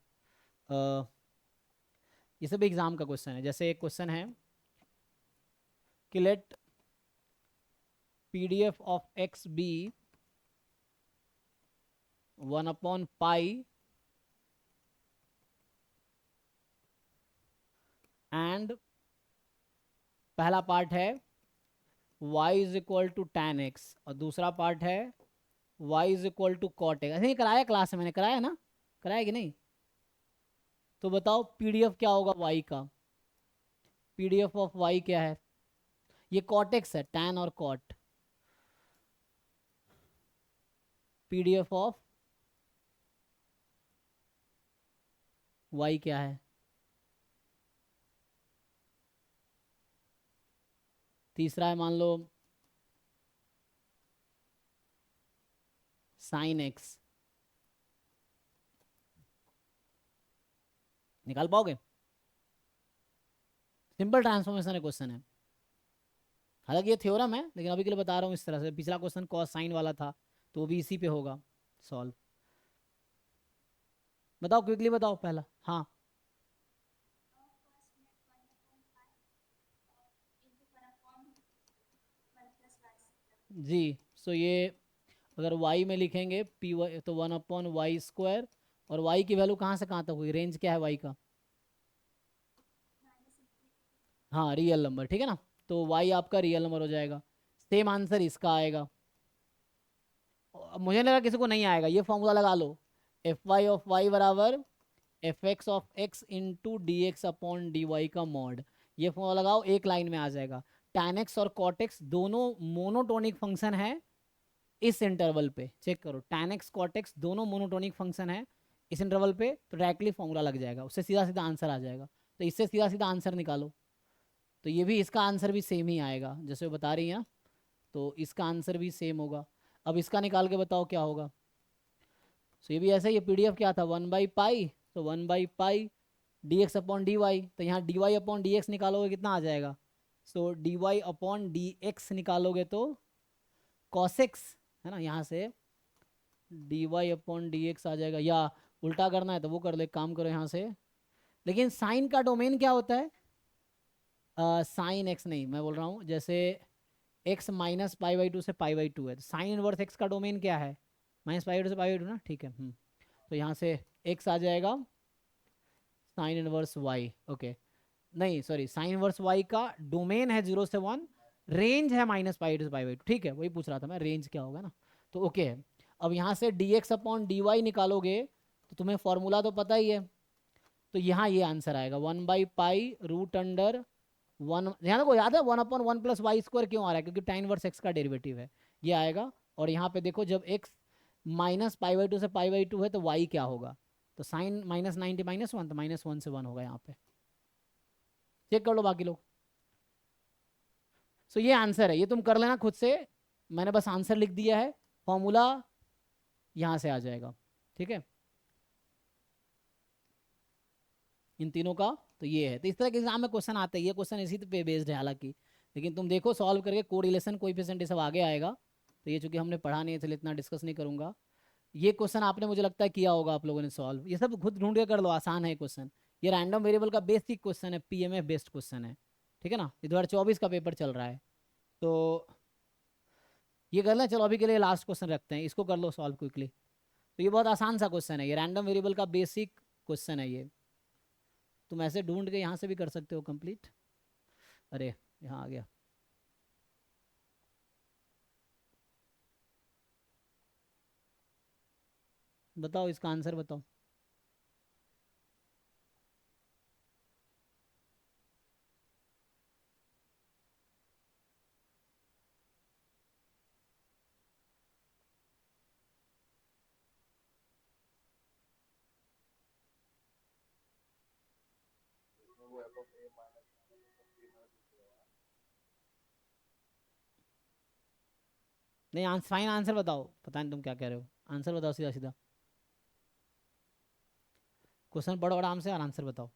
S1: ये सब एग्जाम का क्वेश्चन है। जैसे एक क्वेश्चन है कि let PDF of x be 1/π and पहला पार्ट है y is equal to tan x और दूसरा पार्ट है y is equal to cot x। ऐसे ही कराया क्लास में, मैंने कराया ना, कराया कि नहीं? तो बताओ PDF क्या होगा y का? PDF ऑफ y क्या है? ये cot x है, tan और cot। PDF ऑफ y क्या है? तीसरा है मान लो sin x। निकाल पाओगे? सिंपल ट्रांसफॉर्मेशन है क्वेश्चन है, हालांकि ये थ्योरम है, लेकिन अभी के लिए बता रहा हूँ इस तरह से। पिछला क्वेश्चन cos साइन वाला था, तो वो भी इसी पे होगा सॉल्व। बताओ क्विकली बताओ पहला। हाँ जी। सो ये अगर y में लिखेंगे पी वाई तो 1/y², और y की वैल्यू कहाँ से कहाँ तक हुई, रेंज क्या है y का? हाँ रियल नंबर, ठीक है ना, तो y आपका रियल नंबर हो जाएगा। सेम आंसर इसका आएगा। मुझे लगा किसी को नहीं आएगा, ये फॉर्मूला लगा लो, fy ऑफ y बराबर fx of x into d x upon d y का मॉड। ये फॉर्मूला लगाओ, एक लाइन में आ जाएगा। tan x और cot x दोनों मोनोटोनिक फंक्शन है इस इंटरवल पे, चेक करो, tan x cot x दोनों मोनोटोनिक फंक्शन है इस इंटरवल पे, तो डायरेक्टली फॉर्मूला लग जाएगा, उससे सीधा सीधा आंसर आ जाएगा। तो इससे सीधा सीधा आंसर निकालो, तो ये भी इसका आंसर भी सेम ही आएगा जैसे वो बता रही है ना, तो इसका आंसर भी सेम होगा। अब इसका निकाल के बताओ क्या होगा। सो ये भी ऐसा ही, ये PDF क्या था 1/π, तो 1/π dx अपॉन dy, तो यहाँ dy अपॉन dx निकालोगे कितना आ जाएगा? सो dy अपॉन dx निकालोगे तो cos x है ना, यहाँ से dy अपॉन dx आ जाएगा, या उल्टा करना है तो वो कर लो, एक काम करो यहाँ से। लेकिन साइन का डोमेन क्या होता है? साइन x नहीं, मैं बोल रहा हूँ जैसे x माइनस π/2 से π/2 है, तो साइन इनवर्स x का डोमेन क्या है? -π/2 से π/2 ना, ठीक है। तो यहाँ से x आ जाएगा साइन इनवर्स y, ओके, नहीं सॉरी, साइन इनवर्स y का डोमेन है 0 से 1, रेंज है -π/2 से π/2, ठीक है, वही पूछ रहा था मैं, रेंज क्या होगा ना, तो ओके है। अब यहाँ से dx अपॉन dy निकालोगे तो तुम्हें फॉर्मूला तो पता ही है, तो यहाँ ये आंसर आएगा 1/π√1, यहाँ देखो याद है 1/1 + y² क्यों आ रहा है, क्योंकि tan इनवर्स x का डेरिवेटिव है, ये आएगा। और यहाँ पे देखो जब x -π/2 से π/2 है तो y क्या होगा, तो साइन -90 -1, तो -1 से 1 होगा यहाँ पे, चेक कर लो बाकी लोग। सो ये आंसर है, ये तुम कर लेना खुद से, मैंने बस आंसर लिख दिया है, फॉर्मूला यहाँ से आ जाएगा, ठीक है, इन तीनों का। तो ये है, तो इस तरह के एग्जाम में क्वेश्चन आते हैं, ये क्वेश्चन इसी पे बेस्ड है हालांकि, लेकिन तुम देखो सॉल्व करके कोरिलेशन कोएफिशिएंट ये सब आगे आएगा। तो ये चूंकि हमने पढ़ा नहीं है इसलिए इतना डिस्कस नहीं करूंगा। ये क्वेश्चन आपने मुझे लगता है किया होगा आप लोगों ने सॉल्व, ये सब खुद ढूंढ के कर लो, आसान है क्वेश्चन। ये रैंडम वेरिएबल का बेसिक क्वेश्चन है, PMF बेस्ड क्वेश्चन है, ठीक है ना, ये 2024 का पेपर चल रहा है, तो ये कर लें। चलो अभी के लिए लास्ट क्वेश्चन रखते हैं, इसको कर लो सॉल्व क्विकली। तो ये बहुत आसान सा क्वेश्चन है, ये रैंडम वेरिएबल का बेसिक क्वेश्चन है ये, तुम ऐसे ढूंढ के यहाँ से भी कर सकते हो कंप्लीट। अरे यहाँ आ गया, बताओ इसका आंसर बताओ। नहीं फाइन आंसर बताओ, पता नहीं तुम क्या कह रहे हो, आंसर बताओ सीधा सीधा, क्वेश्चन पढ़ो आराम से और आंसर बताओ।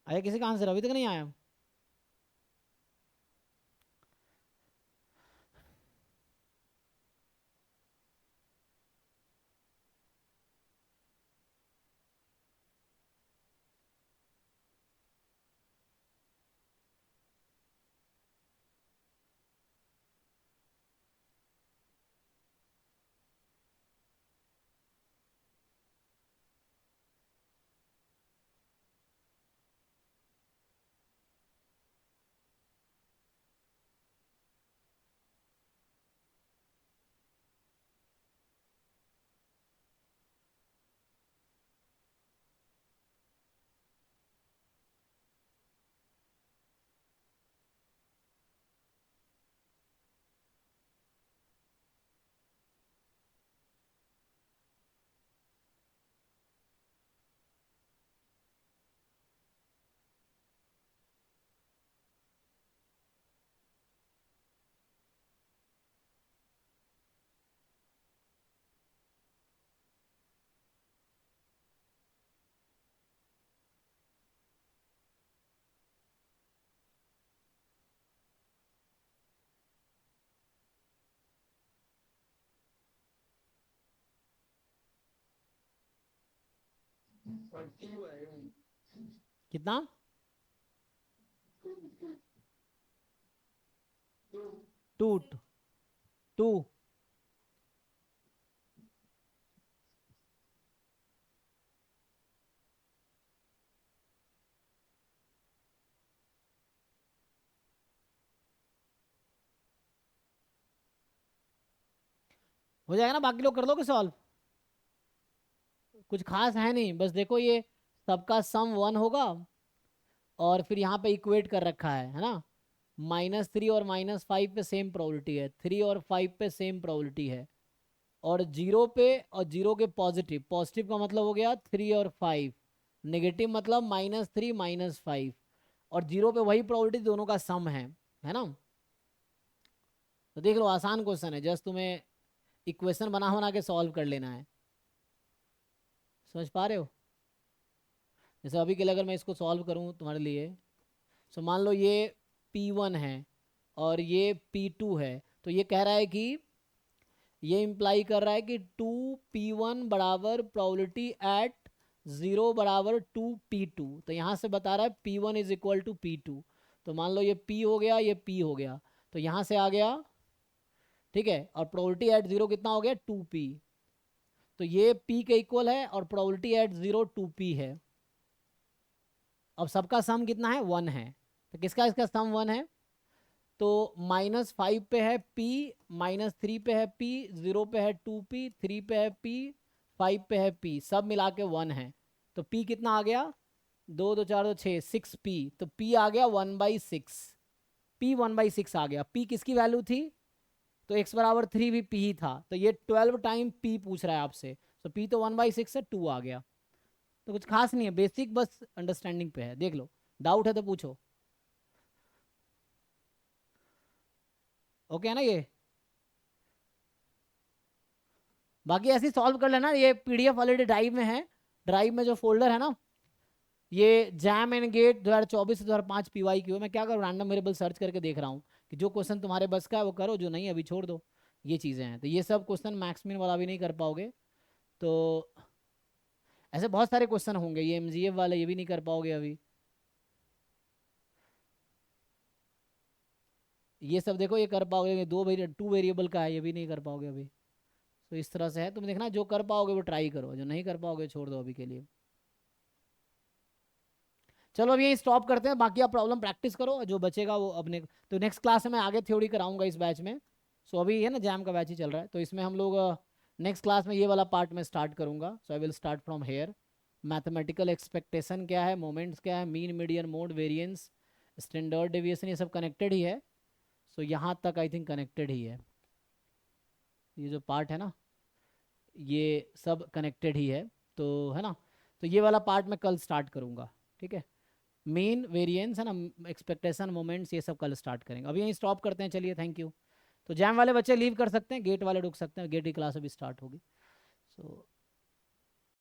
S1: आया किसी का आंसर? अभी तक नहीं आया? कितना? 2 2 हो जाएगा ना? बाकी लोग कर दोगे सॉल्व? कुछ खास है नहीं, बस देखो ये सबका सम 1 होगा और फिर यहाँ पे इक्वेट कर रखा है ना? -3 और -5 पे सेम प्रोबेबिलिटी है, 3 और 5 पे सेम प्रोबेबिलिटी है, और 0 पे और 0 के पॉजिटिव, पॉजिटिव का मतलब हो गया 3 और 5, नेगेटिव मतलब -3 -5, और 0 पे वही प्रोबेबिलिटी, दोनों का सम है ना? तो देख लो, आसान क्वेश्चन है, जस्ट तुम्हें इक्वेशन बना बना के सॉल्व कर लेना है। समझ पा रहे हो? जैसे अभी के लिए अगर मैं इसको सॉल्व करूँ तुम्हारे लिए, तो मान लो ये P1 है और ये P2 है, तो ये कह रहा है कि ये इम्प्लाई कर रहा है कि 2P1 बराबर प्रोबेबिलिटी एट 0 बराबर 2P2। तो यहाँ से बता रहा है P1 is equal to P2। तो मान लो ये P हो गया, ये P हो गया, तो यहाँ से आ गया, ठीक है, और प्रोबेबिलिटी एट 0 कितना हो गया? 2P। तो ये P के इक्वल है और प्रोबेबिलिटी एट 0 2P है। अब सबका सम कितना है? 1 है। तो किसका इसका सम 1 है? तो -5 पे है P, -3 पे है P, 0 पे है 2P, 3 पे है P, 5 पे है P, सब मिला के 1 है। तो P कितना आ गया? 2 2 4 2 6, 6P। तो P आ गया 1/6। P 1/6 आ गया। P किसकी वैल्यू थी? तो x बराबर 3 भी P ही था, तो ये 12 टाइम P पूछ रहा है आपसे, तो P तो 1/6 से 2 आ गया। तो कुछ खास नहीं है, बेसिक बस अंडरस्टैंडिंग पे है। देख लो, डाउट है तो पूछो। ओके है ना ये? बाकी ऐसे ही सॉल्व कर लेना। ये पीडीएफ ऑलरेडी ड्राइव में है, ड्राइव में जो फोल्डर है ना, ये जैम एंड गेट 2024 से 2005 पीवाई की हो। मैं क्या करूँ, रैंडम वेरिएबल सर्च करके देख रहा हूँ कि जो क्वेश्चन तुम्हारे बस का है वो करो, जो नहीं अभी छोड़ दो। ये चीज़ें हैं, तो ये सब क्वेश्चन मैक्स मिन वाला भी नहीं कर पाओगे। तो ऐसे बहुत सारे क्वेश्चन होंगे, ये एमजीएफ वाले ये भी नहीं कर पाओगे अभी। ये सब देखो, ये कर पाओगे, 2 वेरिएबल का है, ये भी नहीं कर पाओगे अभी। तो इस तरह से है, तुम देखना जो कर पाओगे वो ट्राई करो, जो नहीं कर पाओगे छोड़ दो अभी के लिए। चलो अब यही स्टॉप करते हैं, बाकी आप प्रॉब्लम प्रैक्टिस करो, जो बचेगा वो अपने। तो नेक्स्ट क्लास में मैं आगे थ्योरी कराऊंगा इस बैच में। सो अभी है ना जैम का बैच ही चल रहा है, तो इसमें हम लोग नेक्स्ट क्लास में ये वाला पार्ट में स्टार्ट करूंगा। So I will start from here. Mathematical expectation क्या है, मोमेंट्स क्या है, mean median mode variance, standard deviation, ये सब कनेक्टेड ही है। सो यहाँ तक आई थिंक कनेक्टेड ही है, ये जो पार्ट है ना ये सब कनेक्टेड ही है, तो है ना। तो ये वाला पार्ट मैं कल स्टार्ट करूँगा, ठीक है। मेन वेरिएंस है ना, एक्सपेक्टेशन मोमेंट्स, ये सब कल स्टार्ट करेंगे। अभी यहीं स्टॉप करते हैं, चलिए थैंक यू। तो जैम वाले बच्चे लीव कर सकते हैं, गेट वाले रुक सकते हैं, गेट की क्लास अभी स्टार्ट होगी। सो